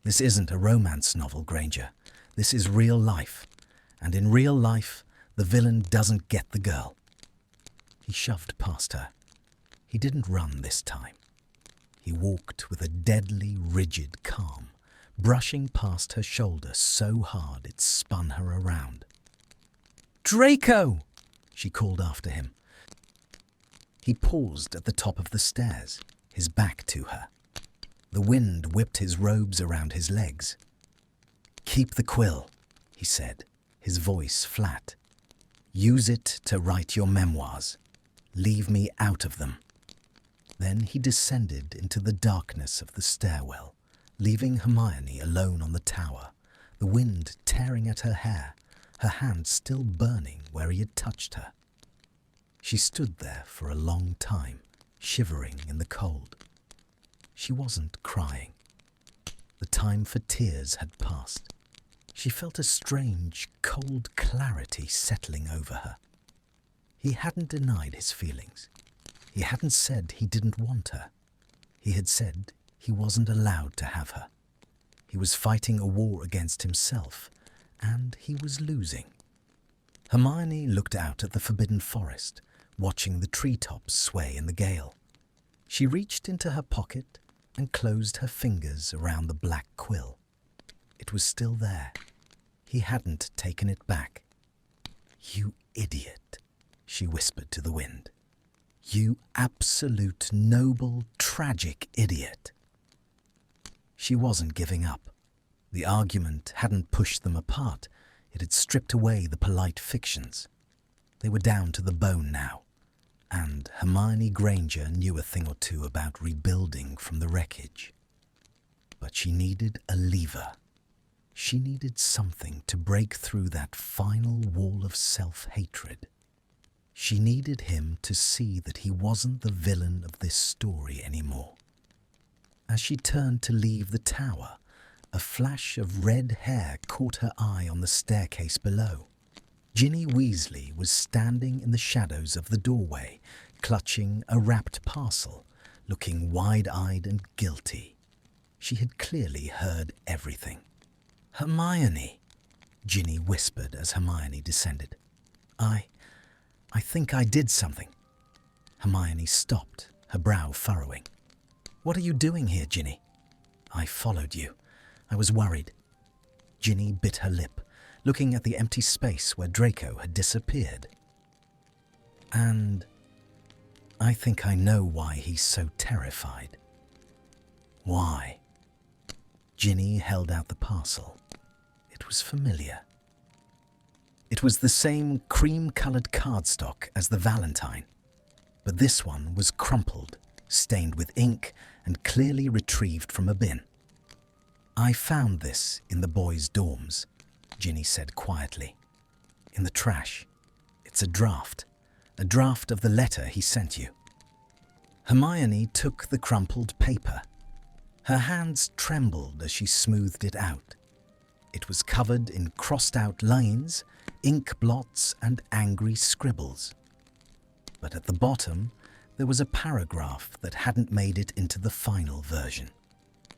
This isn't a romance novel, Granger. This is real life. And in real life, the villain doesn't get the girl. He shoved past her. He didn't run this time. He walked with a deadly, rigid calm, brushing past her shoulder so hard it spun her around. Draco! She called after him. He paused at the top of the stairs, his back to her. The wind whipped his robes around his legs. Keep the quill, he said, his voice flat. Use it to write your memoirs. Leave me out of them. Then he descended into the darkness of the stairwell, leaving Hermione alone on the tower, the wind tearing at her hair, her hand still burning where he had touched her. She stood there for a long time, shivering in the cold. She wasn't crying. The time for tears had passed. She felt a strange, cold clarity settling over her. He hadn't denied his feelings. He hadn't said he didn't want her. He had said he wasn't allowed to have her. He was fighting a war against himself, and he was losing. Hermione looked out at the forbidden forest, watching the treetops sway in the gale. She reached into her pocket and closed her fingers around the black quill. It was still there. He hadn't taken it back. You idiot, she whispered to the wind. You absolute, noble, tragic idiot. She wasn't giving up. The argument hadn't pushed them apart. It had stripped away the polite fictions. They were down to the bone now, and Hermione Granger knew a thing or two about rebuilding from the wreckage. But she needed a lever. She needed something to break through that final wall of self-hatred. She needed him to see that he wasn't the villain of this story anymore. As she turned to leave the tower, a flash of red hair caught her eye on the staircase below. Ginny Weasley was standing in the shadows of the doorway, clutching a wrapped parcel, looking wide-eyed and guilty. She had clearly heard everything. Hermione, Ginny whispered as Hermione descended. I think I did something. Hermione stopped, her brow furrowing. What are you doing here, Ginny? I followed you. I was worried. Ginny bit her lip, looking at the empty space where Draco had disappeared. And I think I know why he's so terrified. Why? Ginny held out the parcel. It was familiar. It was the same cream-coloured cardstock as the Valentine, but this one was crumpled, stained with ink, and clearly retrieved from a bin. I found this in the boys' dorms, Ginny said quietly. In the trash. It's a draft of the letter he sent you. Hermione took the crumpled paper. Her hands trembled as she smoothed it out. It was covered in crossed-out lines, ink blots, and angry scribbles. But at the bottom, there was a paragraph that hadn't made it into the final version.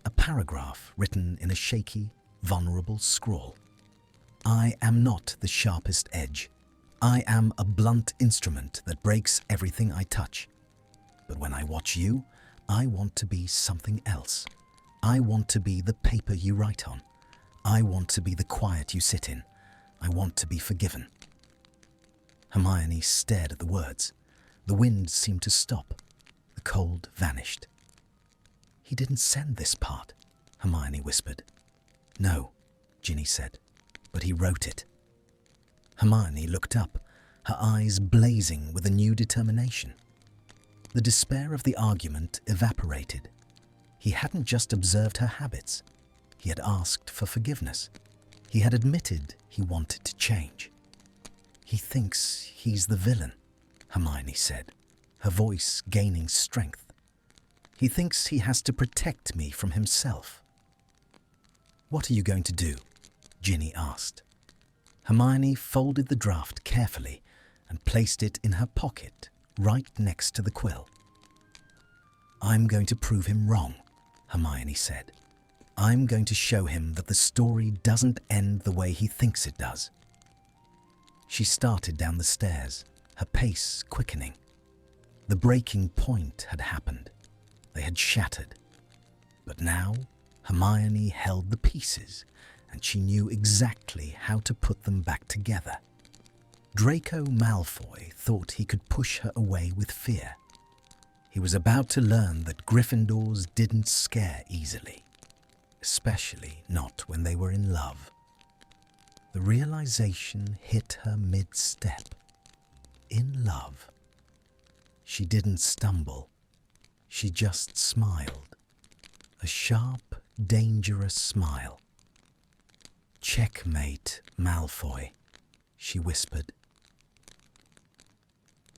A paragraph written in a shaky, vulnerable scrawl. I am not the sharpest edge. I am a blunt instrument that breaks everything I touch. But when I watch you, I want to be something else. I want to be the paper you write on. I want to be the quiet you sit in. I want to be forgiven. Hermione stared at the words. The wind seemed to stop. The cold vanished. He didn't send this part, Hermione whispered. No, Ginny said, but he wrote it. Hermione looked up, her eyes blazing with a new determination. The despair of the argument evaporated. He hadn't just observed her habits. He had asked for forgiveness. He had admitted he wanted to change. He thinks he's the villain, Hermione said, her voice gaining strength. He thinks he has to protect me from himself. What are you going to do? Ginny asked. Hermione folded the draft carefully and placed it in her pocket, right next to the quill. I'm going to prove him wrong, Hermione said. I'm going to show him that the story doesn't end the way he thinks it does. She started down the stairs, her pace quickening. The breaking point had happened. They had shattered. But now, Hermione held the pieces, and she knew exactly how to put them back together. Draco Malfoy thought he could push her away with fear. He was about to learn that Gryffindors didn't scare easily, especially not when they were in love. The realization hit her mid-step. In love. She didn't stumble. She just smiled. A sharp, dangerous smile. Checkmate, Malfoy, she whispered.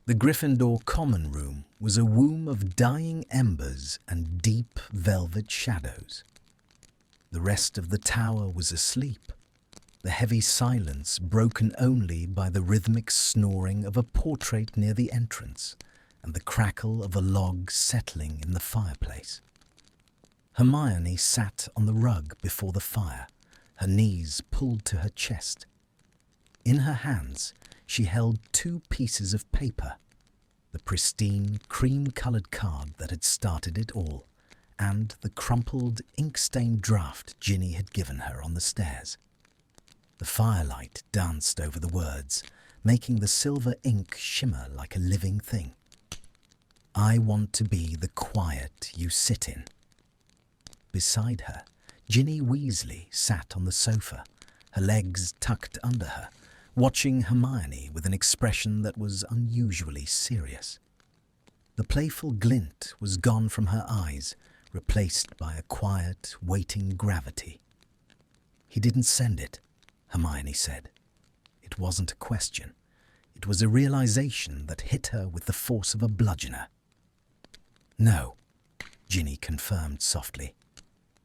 The Gryffindor common room was a womb of dying embers and deep velvet shadows. The rest of the tower was asleep, the heavy silence broken only by the rhythmic snoring of a portrait near the entrance and the crackle of a log settling in the fireplace. Hermione sat on the rug before the fire, her knees pulled to her chest. In her hands, she held 2 pieces of paper, the pristine, cream-coloured card that had started it all, and the crumpled, ink-stained draft Ginny had given her on the stairs. The firelight danced over the words, making the silver ink shimmer like a living thing. I want to be the quiet you sit in. Beside her, Ginny Weasley sat on the sofa, her legs tucked under her, watching Hermione with an expression that was unusually serious. The playful glint was gone from her eyes, replaced by a quiet, waiting gravity. He didn't send it, Hermione said. It wasn't a question. It was a realization that hit her with the force of a bludgeoner. No, Ginny confirmed softly.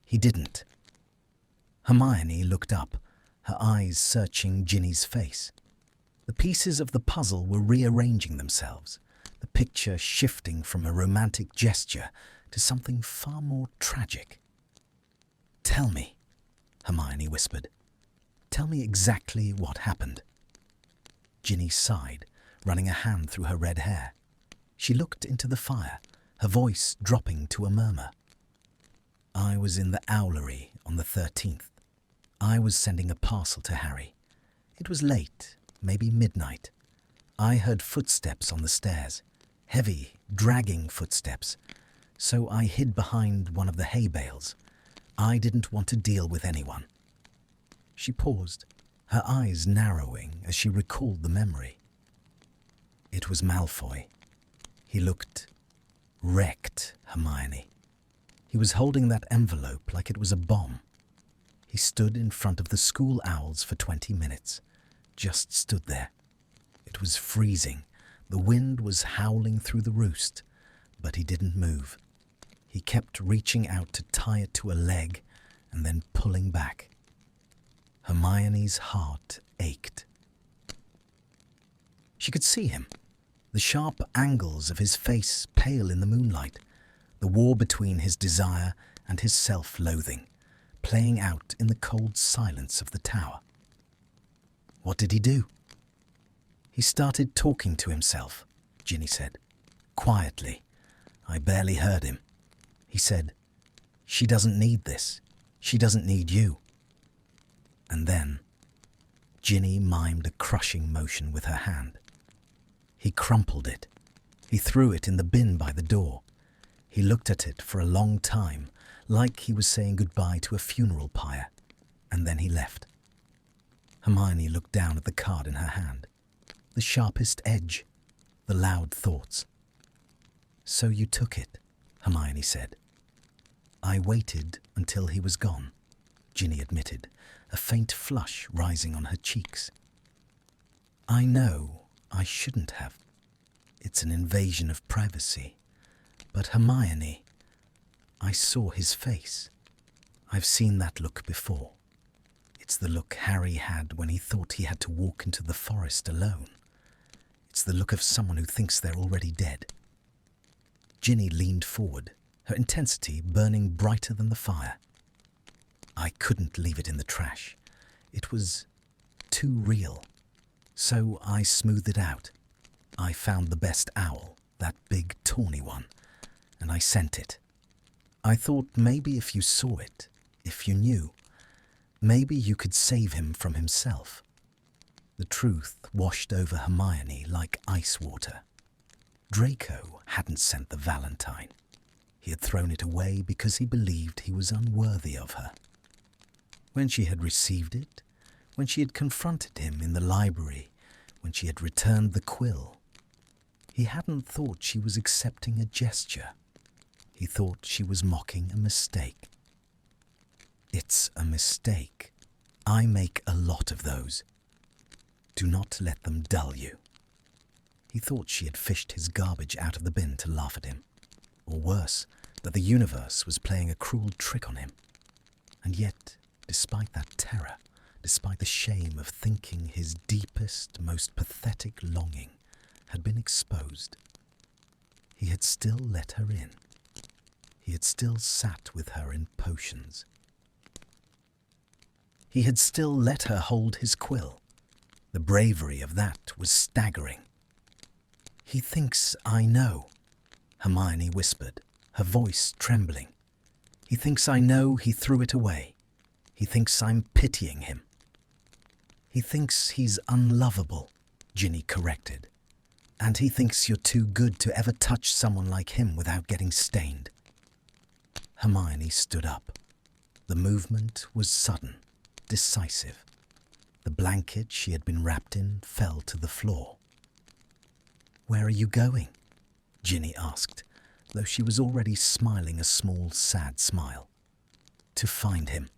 He didn't. Hermione looked up, her eyes searching Ginny's face. The pieces of the puzzle were rearranging themselves, the picture shifting from a romantic gesture to something far more tragic. Tell me, Hermione whispered. Tell me exactly what happened. Ginny sighed, running a hand through her red hair. She looked into the fire, her voice dropping to a murmur. I was in the owlery on the 13th. I was sending a parcel to Harry. It was late, maybe midnight. I heard footsteps on the stairs, heavy, dragging footsteps, so I hid behind one of the hay bales. I didn't want to deal with anyone. She paused, her eyes narrowing as she recalled the memory. It was Malfoy. He looked wrecked, Hermione. He was holding that envelope like it was a bomb. He stood in front of the school owls for 20 minutes, just stood there. It was freezing. The wind was howling through the roost, but he didn't move. He kept reaching out to tie it to a leg and then pulling back. Hermione's heart ached. She could see him, the sharp angles of his face pale in the moonlight, the war between his desire and his self-loathing, playing out in the cold silence of the tower. What did he do? He started talking to himself, Ginny said, quietly. I barely heard him. He said, "She doesn't need this. She doesn't need you." And then, Ginny mimed a crushing motion with her hand. He crumpled it. He threw it in the bin by the door. He looked at it for a long time, like he was saying goodbye to a funeral pyre, and then he left. Hermione looked down at the card in her hand. The sharpest edge, the loud thoughts. "So you took it," Hermione said. "I waited until he was gone," Ginny admitted, a faint flush rising on her cheeks. "I know I shouldn't have. It's an invasion of privacy. But Hermione, I saw his face. I've seen that look before. It's the look Harry had when he thought he had to walk into the forest alone. It's the look of someone who thinks they're already dead." Ginny leaned forward, her intensity burning brighter than the fire. "I couldn't leave it in the trash. It was too real. So I smoothed it out. I found the best owl, that big tawny one, and I sent it. I thought maybe if you saw it, if you knew, maybe you could save him from himself." The truth washed over Hermione like ice water. Draco hadn't sent the Valentine. He had thrown it away because he believed he was unworthy of her. When she had received it, when she had confronted him in the library, when she had returned the quill, he hadn't thought she was accepting a gesture. He thought she was mocking a mistake. It's a mistake. I make a lot of those. Do not let them dull you. He thought she had fished his garbage out of the bin to laugh at him. Or worse, that the universe was playing a cruel trick on him. And yet, despite that terror, despite the shame of thinking his deepest, most pathetic longing had been exposed, he had still let her in. He had still sat with her in potions. He had still let her hold his quill. The bravery of that was staggering. "He thinks I know," Hermione whispered, her voice trembling. "He thinks I know he threw it away. He thinks I'm pitying him." "He thinks he's unlovable," Ginny corrected. "And he thinks you're too good to ever touch someone like him without getting stained." Hermione stood up. The movement was sudden, decisive. The blanket she had been wrapped in fell to the floor. "Where are you going?" Ginny asked, though she was already smiling a small, sad smile. "To find him."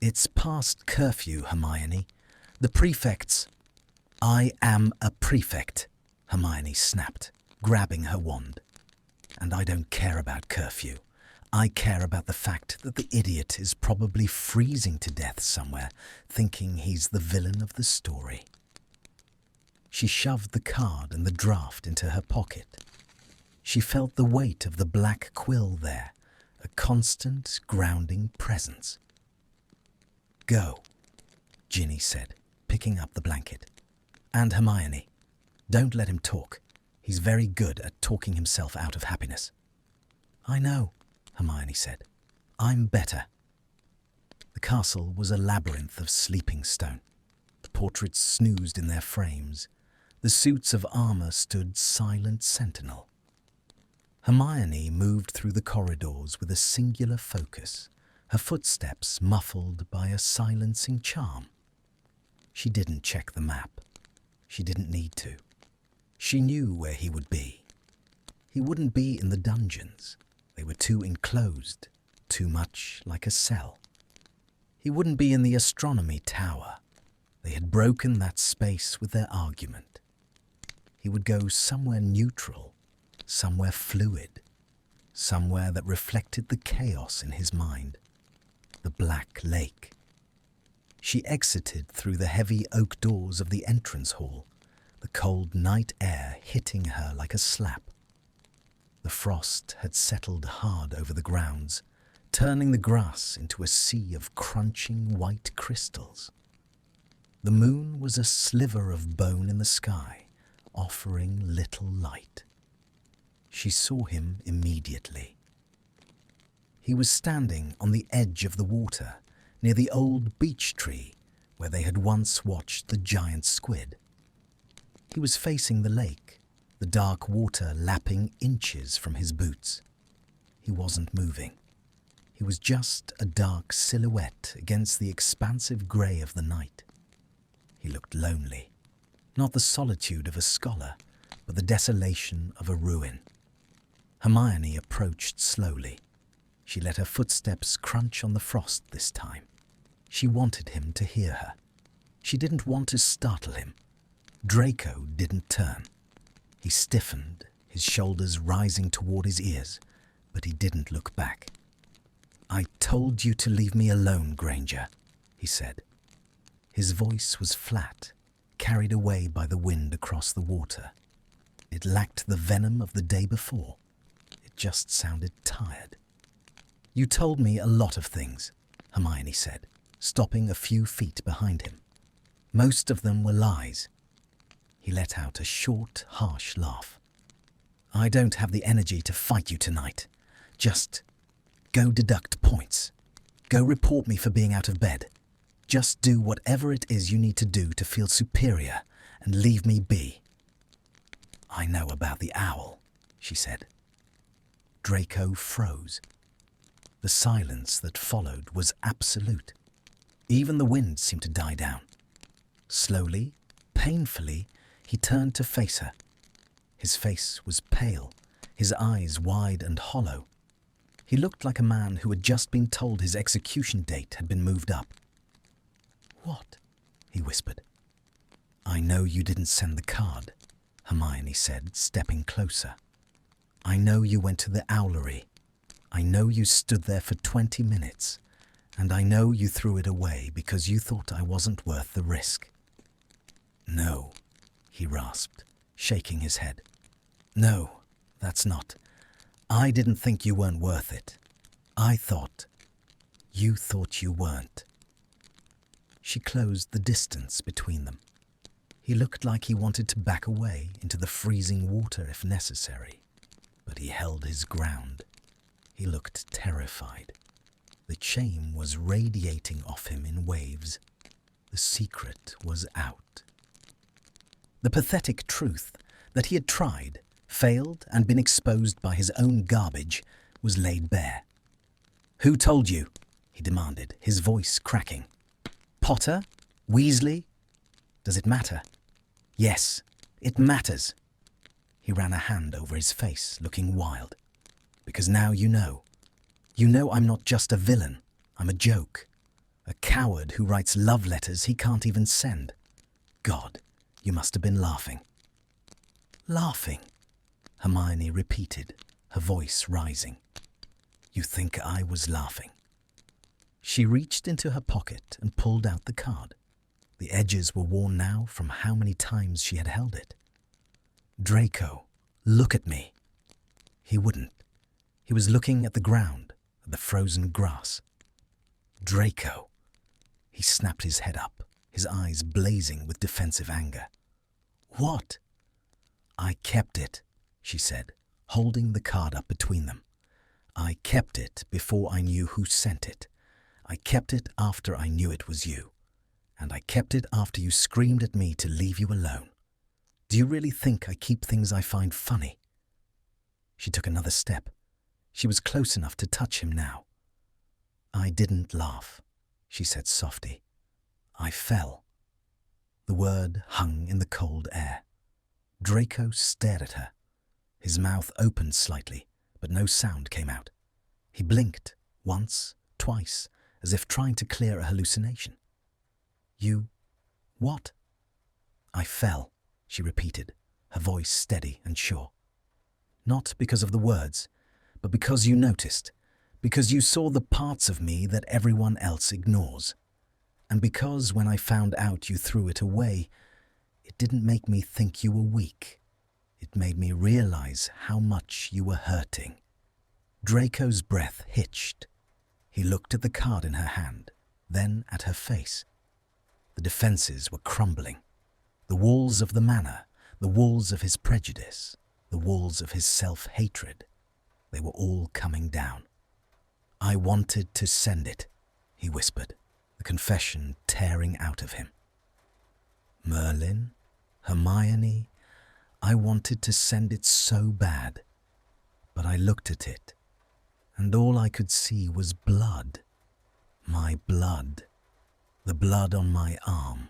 "It's past curfew, Hermione. The prefects—" "I am a prefect," Hermione snapped, grabbing her wand. "And I don't care about curfew. I care about the fact that the idiot is probably freezing to death somewhere, thinking he's the villain of the story." She shoved the card and the draft into her pocket. She felt the weight of the black quill there, a constant, grounding presence. "Go," Ginny said, picking up the blanket. "And Hermione, don't let him talk. He's very good at talking himself out of happiness." "I know," Hermione said. "I'm better." The castle was a labyrinth of sleeping stone. The portraits snoozed in their frames. The suits of armour stood silent sentinel. Hermione moved through the corridors with a singular focus, her footsteps muffled by a silencing charm. She didn't check the map. She didn't need to. She knew where he would be. He wouldn't be in the dungeons. They were too enclosed, too much like a cell. He wouldn't be in the astronomy tower. They had broken that space with their argument. He would go somewhere neutral, somewhere fluid, somewhere that reflected the chaos in his mind. The Black Lake. She exited through the heavy oak doors of the entrance hall, the cold night air hitting her like a slap. The frost had settled hard over the grounds, turning the grass into a sea of crunching white crystals. The moon was a sliver of bone in the sky, offering little light. She saw him immediately. He was standing on the edge of the water, near the old beech tree where they had once watched the giant squid. He was facing the lake, the dark water lapping inches from his boots. He wasn't moving. He was just a dark silhouette against the expansive grey of the night. He looked lonely, not the solitude of a scholar, but the desolation of a ruin. Hermione approached slowly. She let her footsteps crunch on the frost this time. She wanted him to hear her. She didn't want to startle him. Draco didn't turn. He stiffened, his shoulders rising toward his ears, but he didn't look back. "I told you to leave me alone, Granger," he said. His voice was flat, carried away by the wind across the water. It lacked the venom of the day before. It just sounded tired. "You told me a lot of things," Hermione said, stopping a few feet behind him. "Most of them were lies." He let out a short, harsh laugh. "I don't have the energy to fight you tonight. Just go deduct points. Go report me for being out of bed. Just do whatever it is you need to do to feel superior and leave me be." "I know about the owl," she said. Draco froze. The silence that followed was absolute. Even the wind seemed to die down. Slowly, painfully, he turned to face her. His face was pale, his eyes wide and hollow. He looked like a man who had just been told his execution date had been moved up. "What?" he whispered. "I know you didn't send the card," Hermione said, stepping closer. "I know you went to the owlery. I know you stood there for 20 minutes, and I know you threw it away because you thought I wasn't worth the risk." "No," he rasped, shaking his head. "No, that's not. I didn't think you weren't worth it. I thought you thought you weren't." She closed the distance between them. He looked like he wanted to back away into the freezing water if necessary, but he held his ground. He looked terrified. The chain was radiating off him in waves. The secret was out. The pathetic truth that he had tried, failed, and been exposed by his own garbage was laid bare. "Who told you?" he demanded, his voice cracking. "Potter? Weasley? Does it matter?" "Yes, it matters." He ran a hand over his face, looking wild. "Because now you know. You know I'm not just a villain. I'm a joke. A coward who writes love letters he can't even send. God, you must have been laughing." "Laughing?" Hermione repeated, her voice rising. "You think I was laughing?" She reached into her pocket and pulled out the card. The edges were worn now from how many times she had held it. "Draco, look at me." He wouldn't. He was looking at the ground, at the frozen grass. "Draco." He snapped his head up, his eyes blazing with defensive anger. "What?" "I kept it," she said, holding the card up between them. "I kept it before I knew who sent it. I kept it after I knew it was you. And I kept it after you screamed at me to leave you alone. Do you really think I keep things I find funny?" She took another step. She was close enough to touch him now. "I didn't laugh," she said softly. "I fell." The word hung in the cold air. Draco stared at her. His mouth opened slightly, but no sound came out. He blinked, once, twice, as if trying to clear a hallucination. "You... what?" "I fell," she repeated, her voice steady and sure. "Not because of the words, but because you noticed, because you saw the parts of me that everyone else ignores. And because when I found out you threw it away, it didn't make me think you were weak. It made me realize how much you were hurting." Draco's breath hitched. He looked at the card in her hand, then at her face. The defenses were crumbling. The walls of the manor, the walls of his prejudice, the walls of his self-hatred, they were all coming down. "I wanted to send it," he whispered, the confession tearing out of him. "Merlin, Hermione, I wanted to send it so bad, but I looked at it, and all I could see was blood. My blood. The blood on my arm.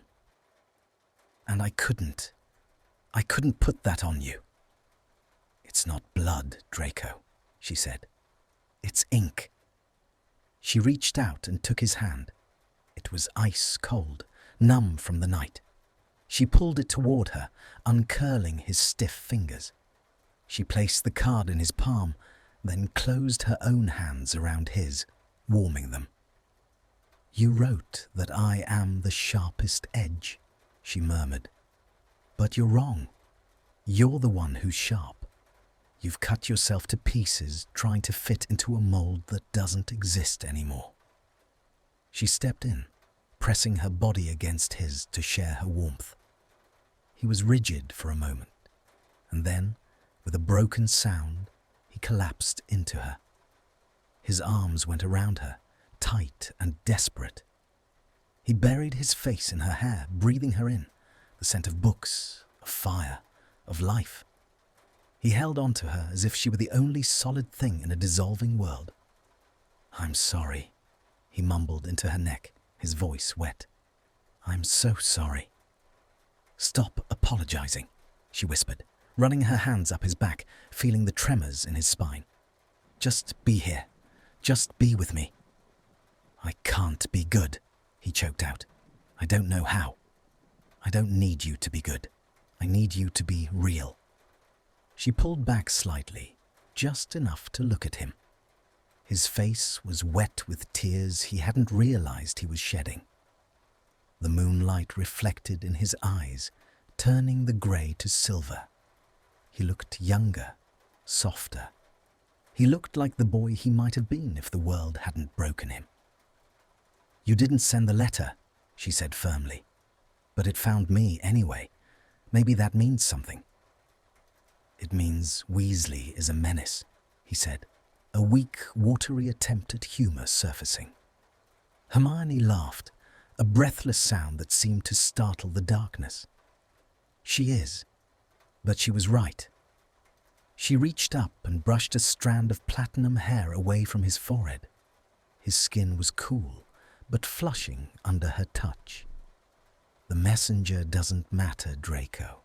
And I couldn't put that on you." "It's not blood, Draco," she said. "It's ink." She reached out and took his hand. It was ice cold, numb from the night. She pulled it toward her, uncurling his stiff fingers. She placed the card in his palm, then closed her own hands around his, warming them. "You wrote that I am the sharpest edge," she murmured. "But you're wrong. You're the one who's sharp. You've cut yourself to pieces trying to fit into a mold that doesn't exist anymore." She stepped in, pressing her body against his to share her warmth. He was rigid for a moment, and then, with a broken sound, he collapsed into her. His arms went around her, tight and desperate. He buried his face in her hair, breathing her in, the scent of books, of fire, of life. He held on to her as if she were the only solid thing in a dissolving world. "I'm sorry," he mumbled into her neck, his voice wet. "I'm so sorry." "Stop apologizing," she whispered, running her hands up his back, feeling the tremors in his spine. "Just be here. Just be with me." "I can't be good," he choked out. "I don't know how. I don't need you to be good. I need you to be real." She pulled back slightly, just enough to look at him. His face was wet with tears he hadn't realized he was shedding. The moonlight reflected in his eyes, turning the grey to silver. He looked younger, softer. He looked like the boy he might have been if the world hadn't broken him. "You didn't send the letter," she said firmly. "But it found me anyway. Maybe that means something." "It means Weasley is a menace," he said, a weak, watery attempt at humour surfacing. Hermione laughed, a breathless sound that seemed to startle the darkness. "She is, but she was right." She reached up and brushed a strand of platinum hair away from his forehead. His skin was cool, but flushing under her touch. "The messenger doesn't matter, Draco.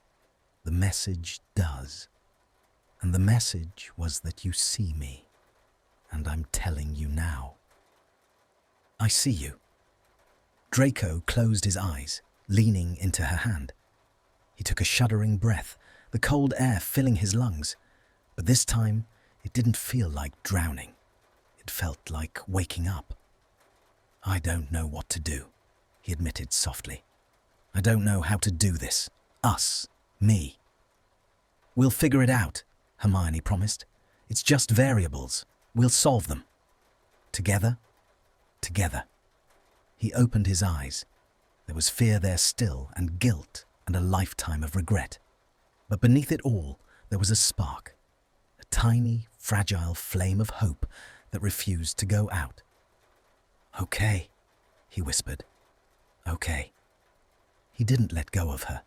The message does. And the message was that you see me. And I'm telling you now." "I see you." Draco closed his eyes, leaning into her hand. He took a shuddering breath, the cold air filling his lungs. But this time, it didn't feel like drowning. It felt like waking up. "I don't know what to do," he admitted softly. "I don't know how to do this. Us. Me." "We'll figure it out," Hermione promised. "It's just variables. We'll solve them. Together. Together." He opened his eyes. There was fear there still, and guilt, and a lifetime of regret. But beneath it all, there was a spark. A tiny, fragile flame of hope that refused to go out. "Okay," he whispered. "Okay." He didn't let go of her.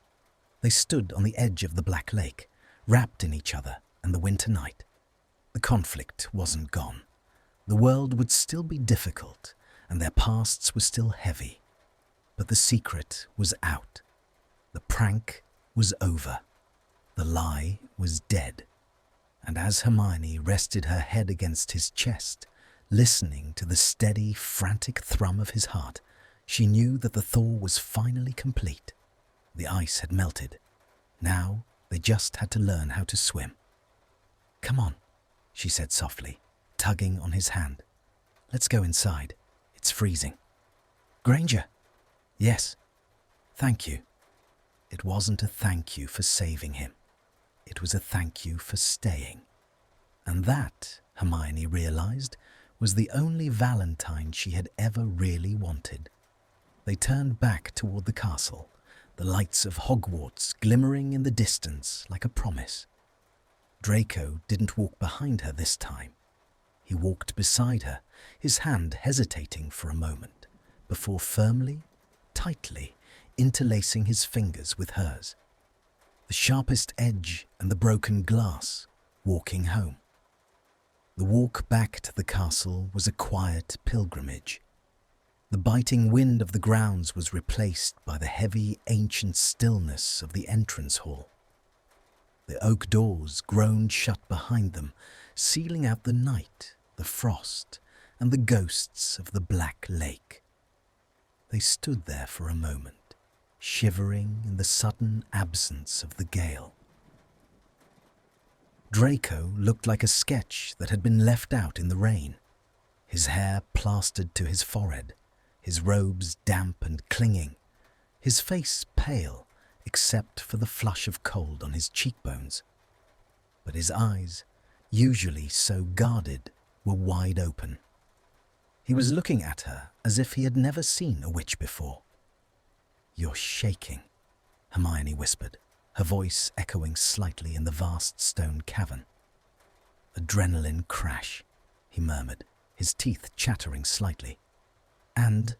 They stood on the edge of the Black Lake, wrapped in each other and the winter night. The conflict wasn't gone. The world would still be difficult, and their pasts were still heavy. But the secret was out. The prank was over. The lie was dead. And as Hermione rested her head against his chest, listening to the steady, frantic thrum of his heart, she knew that the thaw was finally complete. The ice had melted. Now they just had to learn how to swim. "Come on," she said softly, tugging on his hand. "Let's go inside. It's freezing." "Granger?" "Yes." "Thank you." It wasn't a thank you for saving him. It was a thank you for staying. And that, Hermione realized, was the only Valentine she had ever really wanted. They turned back toward the castle, the lights of Hogwarts glimmering in the distance like a promise. Draco didn't walk behind her this time. He walked beside her, his hand hesitating for a moment, before firmly, tightly, interlacing his fingers with hers. The sharpest edge and the broken glass, walking home. The walk back to the castle was a quiet pilgrimage. The biting wind of the grounds was replaced by the heavy, ancient stillness of the entrance hall. The oak doors groaned shut behind them, sealing out the night, the frost, and the ghosts of the Black Lake. They stood there for a moment, shivering in the sudden absence of the gale. Draco looked like a sketch that had been left out in the rain, his hair plastered to his forehead, his robes damp and clinging, his face pale except for the flush of cold on his cheekbones. But his eyes, usually so guarded, were wide open. He was looking at her as if he had never seen a witch before. "You're shaking," Hermione whispered, her voice echoing slightly in the vast stone cavern. "Adrenaline crash," he murmured, his teeth chattering slightly. "And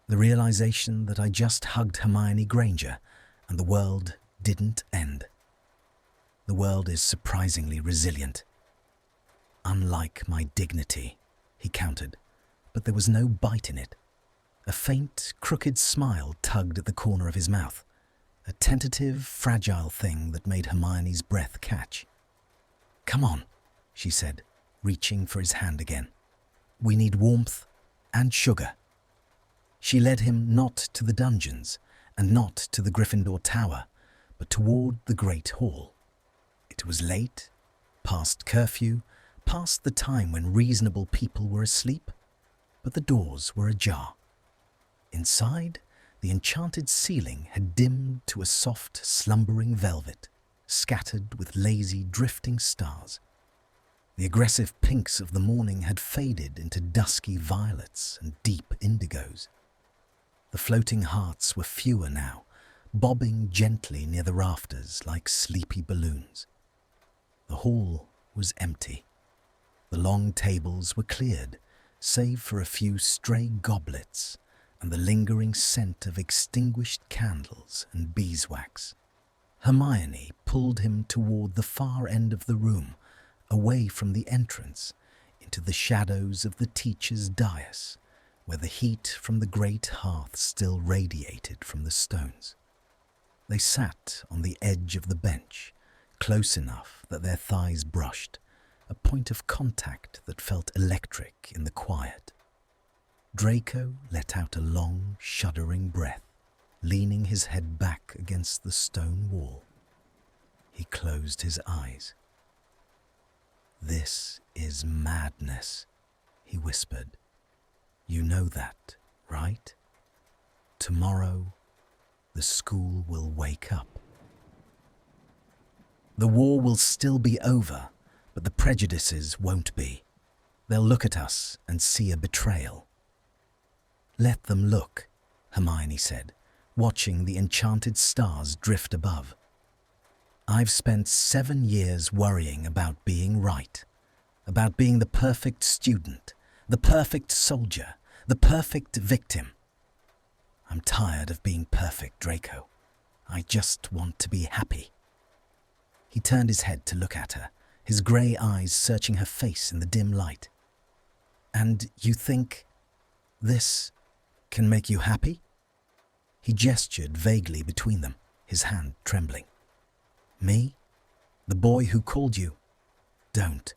the realization that I just hugged Hermione Granger and the world didn't end. The world is surprisingly resilient. Unlike my dignity," he countered, but there was no bite in it. A faint, crooked smile tugged at the corner of his mouth, a tentative, fragile thing that made Hermione's breath catch. "Come on," she said, reaching for his hand again. "We need warmth and sugar." She led him not to the dungeons and not to the Gryffindor Tower, but toward the Great Hall. It was late, past curfew, past the time when reasonable people were asleep, but the doors were ajar. Inside, the enchanted ceiling had dimmed to a soft, slumbering velvet, scattered with lazy, drifting stars. The aggressive pinks of the morning had faded into dusky violets and deep indigos. The floating hearts were fewer now, bobbing gently near the rafters like sleepy balloons. The hall was empty. The long tables were cleared, save for a few stray goblets and the lingering scent of extinguished candles and beeswax. Hermione pulled him toward the far end of the room, away from the entrance, into the shadows of the teacher's dais, where the heat from the great hearth still radiated from the stones. They sat on the edge of the bench, close enough that their thighs brushed, a point of contact that felt electric in the quiet. Draco let out a long, shuddering breath, leaning his head back against the stone wall. He closed his eyes. "This is madness," he whispered. "You know that, right? Tomorrow, the school will wake up. The war will still be over, but the prejudices won't be. They'll look at us and see a betrayal." "Let them look," Hermione said, watching the enchanted stars drift above. "I've spent 7 years worrying about being right, about being the perfect student, the perfect soldier, the perfect victim. I'm tired of being perfect, Draco. I just want to be happy." He turned his head to look at her, his grey eyes searching her face in the dim light. "And you think this can make you happy?" He gestured vaguely between them, his hand trembling. "Me? The boy who called you?" "Don't,"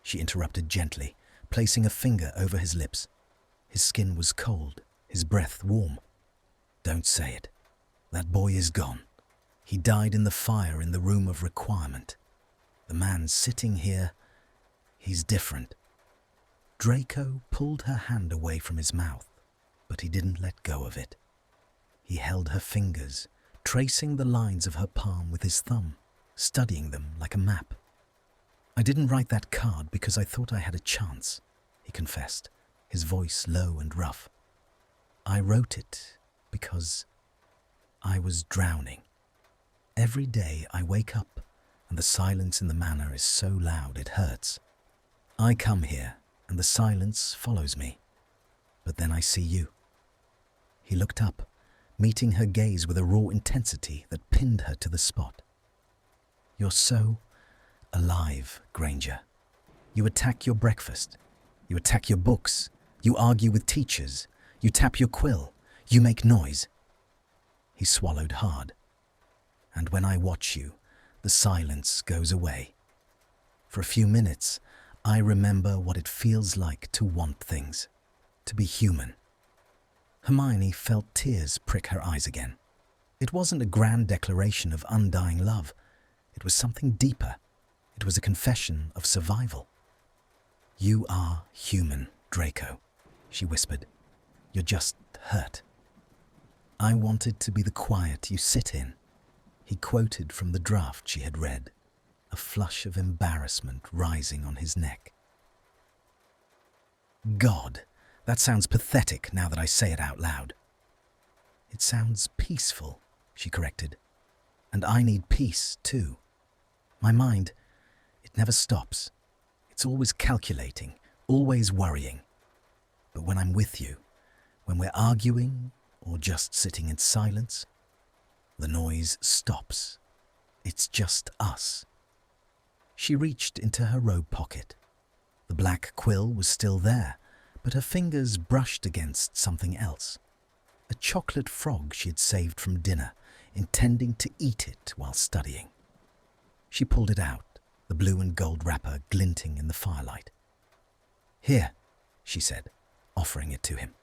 she interrupted gently, placing a finger over his lips. His skin was cold, his breath warm. "Don't say it. That boy is gone. He died in the fire in the room of requirement. The man sitting here, he's different." Draco pulled her hand away from his mouth, but he didn't let go of it. He held her fingers, tracing the lines of her palm with his thumb, studying them like a map. "I didn't write that card because I thought I had a chance," he confessed, his voice low and rough. "I wrote it because I was drowning. Every day I wake up and the silence in the manor is so loud it hurts. I come here and the silence follows me. But then I see you." He looked up, meeting her gaze with a raw intensity that pinned her to the spot. "You're so alive, Granger. You attack your breakfast. You attack your books. You argue with teachers. You tap your quill. You make noise." He swallowed hard. "And when I watch you, the silence goes away. For a few minutes, I remember what it feels like to want things, to be human." Hermione felt tears prick her eyes again. It wasn't a grand declaration of undying love. It was something deeper. It was a confession of survival. "You are human, Draco," she whispered. "You're just hurt." "I wanted to be the quiet you sit in," he quoted from the draft she had read, a flush of embarrassment rising on his neck. "God, that sounds pathetic now that I say it out loud." "It sounds peaceful," she corrected. "And I need peace, too. My mind, it never stops. It's always calculating, always worrying. But when I'm with you, when we're arguing or just sitting in silence, the noise stops. It's just us." She reached into her robe pocket. The black quill was still there, but her fingers brushed against something else. A chocolate frog she had saved from dinner, intending to eat it while studying. She pulled it out, the blue and gold wrapper glinting in the firelight. "Here," she said, offering it to him.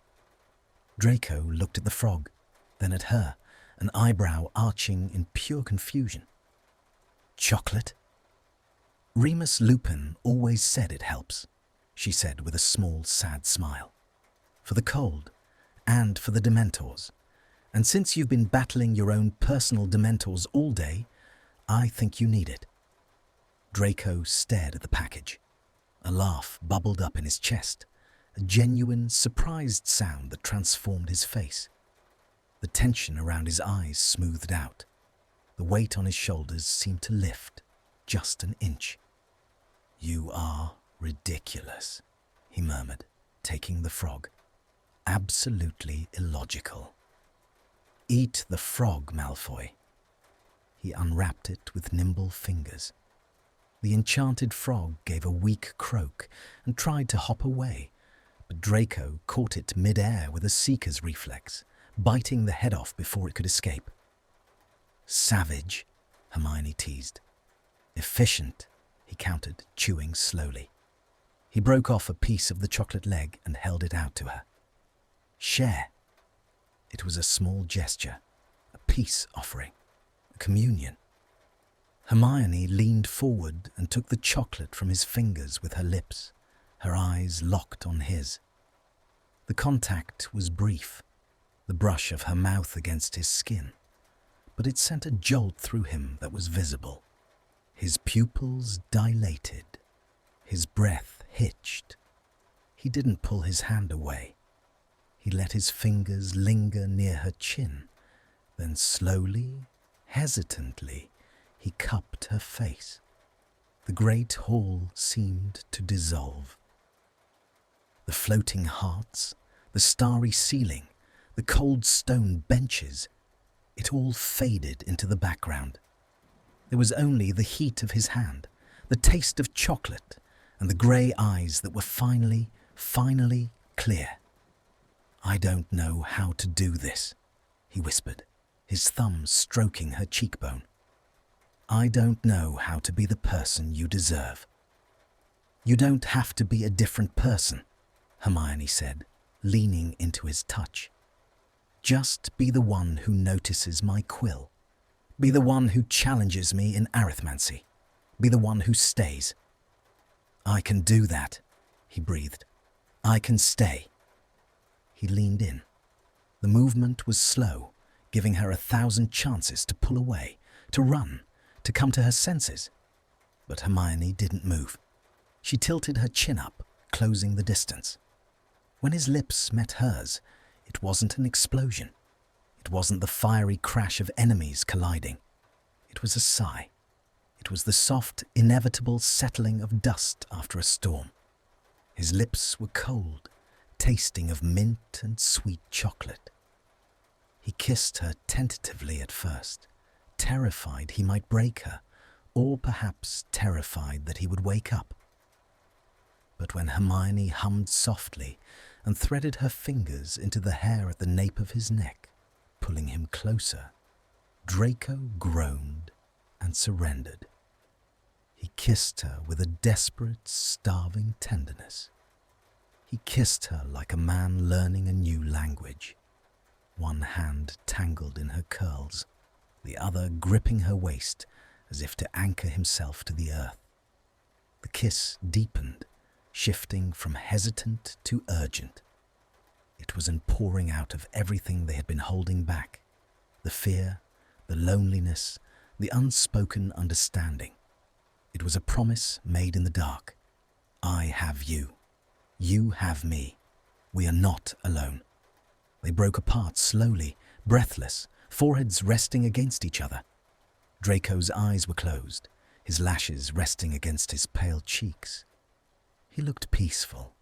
Draco looked at the frog, then at her, an eyebrow arching in pure confusion. "Chocolate?" "Remus Lupin always said it helps," she said with a small, sad smile. "For the cold, and for the Dementors. And since you've been battling your own personal Dementors all day, I think you need it." Draco stared at the package. A laugh bubbled up in his chest, a genuine, surprised sound that transformed his face. The tension around his eyes smoothed out. The weight on his shoulders seemed to lift just an inch. "You are ridiculous," he murmured, taking the frog. "Absolutely illogical." "Eat the frog, Malfoy." He unwrapped it with nimble fingers. The enchanted frog gave a weak croak and tried to hop away, but Draco caught it mid-air with a seeker's reflex, biting the head off before it could escape. "Savage," Hermione teased. "Efficient," he countered, chewing slowly. He broke off a piece of the chocolate leg and held it out to her. "Share." It was a small gesture, a peace offering, a communion. Hermione leaned forward and took the chocolate from his fingers with her lips, her eyes locked on his. The contact was brief, the brush of her mouth against his skin, but it sent a jolt through him that was visible. His pupils dilated, his breath hitched. He didn't pull his hand away. He let his fingers linger near her chin, then slowly, hesitantly, he cupped her face. The great hall seemed to dissolve. The floating hearts, the starry ceiling, the cold stone benches, it all faded into the background. There was only the heat of his hand, the taste of chocolate, and the grey eyes that were finally clear. "I don't know how to do this," he whispered, his thumb stroking her cheekbone. "I don't know how to be the person you deserve." "You don't have to be a different person," Hermione said, leaning into his touch. "Just be the one who notices my quill. Be the one who challenges me in arithmancy. Be the one who stays." "I can do that," he breathed. "I can stay." He leaned in. The movement was slow, giving her 1,000 chances to pull away, to run, to come to her senses. But Hermione didn't move. She tilted her chin up, closing the distance. When his lips met hers, it wasn't an explosion. It wasn't the fiery crash of enemies colliding. It was a sigh. It was the soft, inevitable settling of dust after a storm. His lips were cold, tasting of mint and sweet chocolate. He kissed her tentatively at first, terrified he might break her, or perhaps terrified that he would wake up. But when Hermione hummed softly and threaded her fingers into the hair at the nape of his neck, pulling him closer, Draco groaned and surrendered. He kissed her with a desperate, starving tenderness. He kissed her like a man learning a new language, one hand tangled in her curls, the other gripping her waist as if to anchor himself to the earth. The kiss deepened, shifting from hesitant to urgent. It was an pouring out of everything they had been holding back, the fear, the loneliness, the unspoken understanding. It was a promise made in the dark. "I have you. You have me. We are not alone." They broke apart slowly, breathless, foreheads resting against each other. Draco's eyes were closed, his lashes resting against his pale cheeks. He looked peaceful.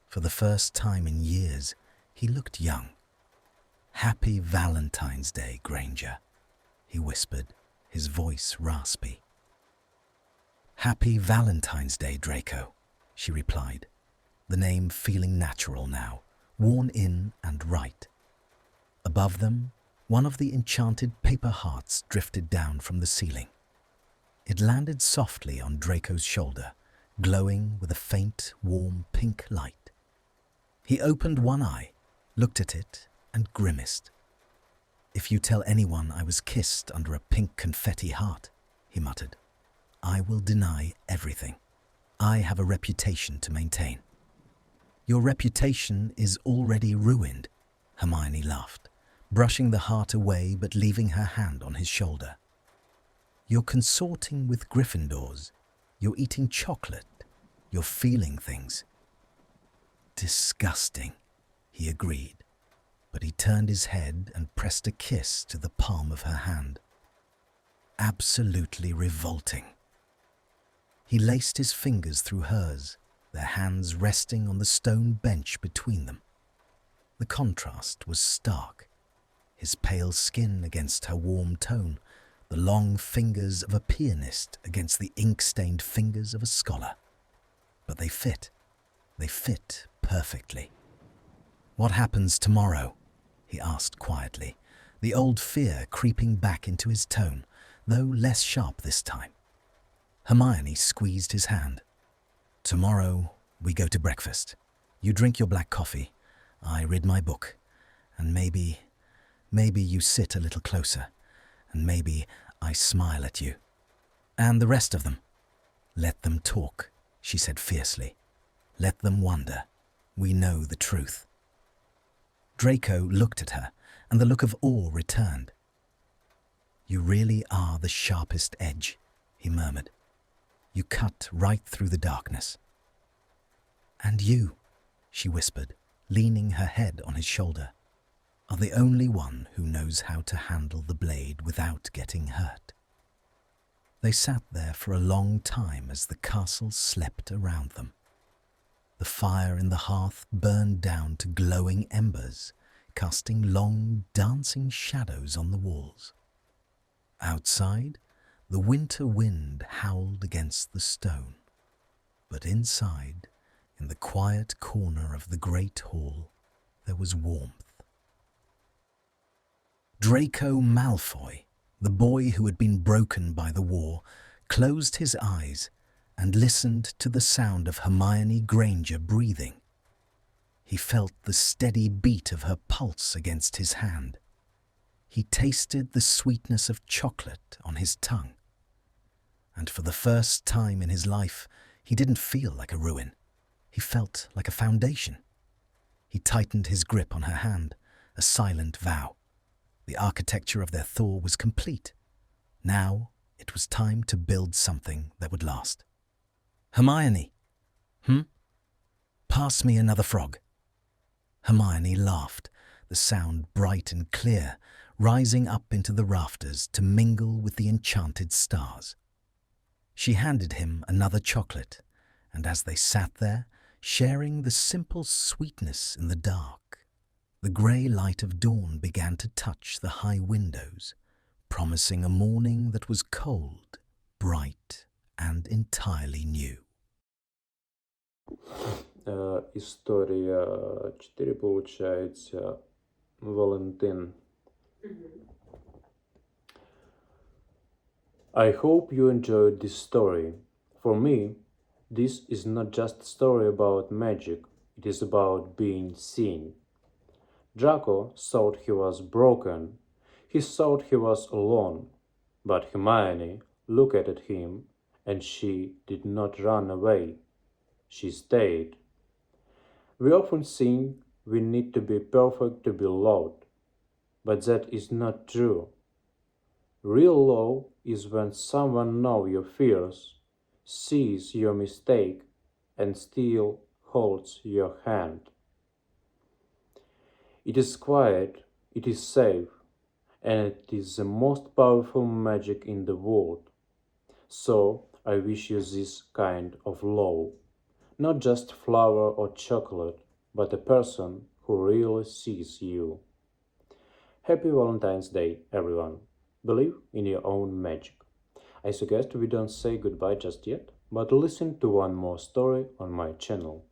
For the first time in years, he looked young. "Happy Valentine's Day, Granger," he whispered, his voice raspy. "Happy Valentine's Day, Draco," she replied, the name feeling natural now, worn in and right. Above them, one of the enchanted paper hearts drifted down from the ceiling. It landed softly on Draco's shoulder, glowing with a faint, warm pink light. He opened one eye, looked at it, and grimaced. "If you tell anyone I was kissed under a pink confetti heart," he muttered, "I will deny everything. I have a reputation to maintain." "Your reputation is already ruined," Hermione laughed, brushing the heart away but leaving her hand on his shoulder. "You're consorting with Gryffindors. You're eating chocolate. You're feeling things." "Disgusting," he agreed, but he turned his head and pressed a kiss to the palm of her hand. "Absolutely revolting." He laced his fingers through hers, their hands resting on the stone bench between them. The contrast was stark. His pale skin against her warm tone, the long fingers of a pianist against the ink-stained fingers of a scholar. But they fit perfectly. "What happens tomorrow?" he asked quietly, the old fear creeping back into his tone, though less sharp this time. Hermione squeezed his hand. "Tomorrow we go to breakfast. You drink your black coffee, I read my book, and maybe you sit a little closer, and maybe I smile at you. And the rest of them. Let them talk," she said fiercely. "Let them wonder. We know the truth." Draco looked at her, and the look of awe returned. "You really are the sharpest edge," he murmured. "You cut right through the darkness." "And you," she whispered, leaning her head on his shoulder, "are the only one who knows how to handle the blade without getting hurt." They sat there for a long time as the castle slept around them. The fire in the hearth burned down to glowing embers, casting long, dancing shadows on the walls. Outside, The winter wind howled against the stone, but inside, in the quiet corner of the great hall, there was warmth. Draco Malfoy, the boy who had been broken by the war, closed his eyes and listened to the sound of Hermione Granger breathing. He felt the steady beat of her pulse against his hand. He tasted the sweetness of chocolate on his tongue. And for the first time in his life, he didn't feel like a ruin. He felt like a foundation. He tightened his grip on her hand, a silent vow. The architecture of their Thor was complete. Now it was time to build something that would last. Hermione. Pass me another frog. Hermione laughed, the sound bright and clear, rising up into the rafters to mingle with the enchanted stars. She handed him another chocolate, and as they sat there, sharing the simple sweetness in the dark, the grey light of dawn began to touch the high windows, promising a morning that was cold, bright, and entirely new. История 4 получается. Валентин. I hope you enjoyed this story. For me, this is not just a story about magic, it is about being seen. Draco thought he was broken, he thought he was alone, but Hermione looked at him and she did not run away. She stayed. We often think we need to be perfect to be loved, but that is not true. Real love is when someone knows your fears, sees your mistake, and still holds your hand. It is quiet, it is safe, and it is the most powerful magic in the world. So I wish you this kind of love. Not just flower or chocolate, but a person who really sees you. Happy Valentine's Day, everyone. Believe in your own magic. I suggest we don't say goodbye just yet, but listen to one more story on my channel.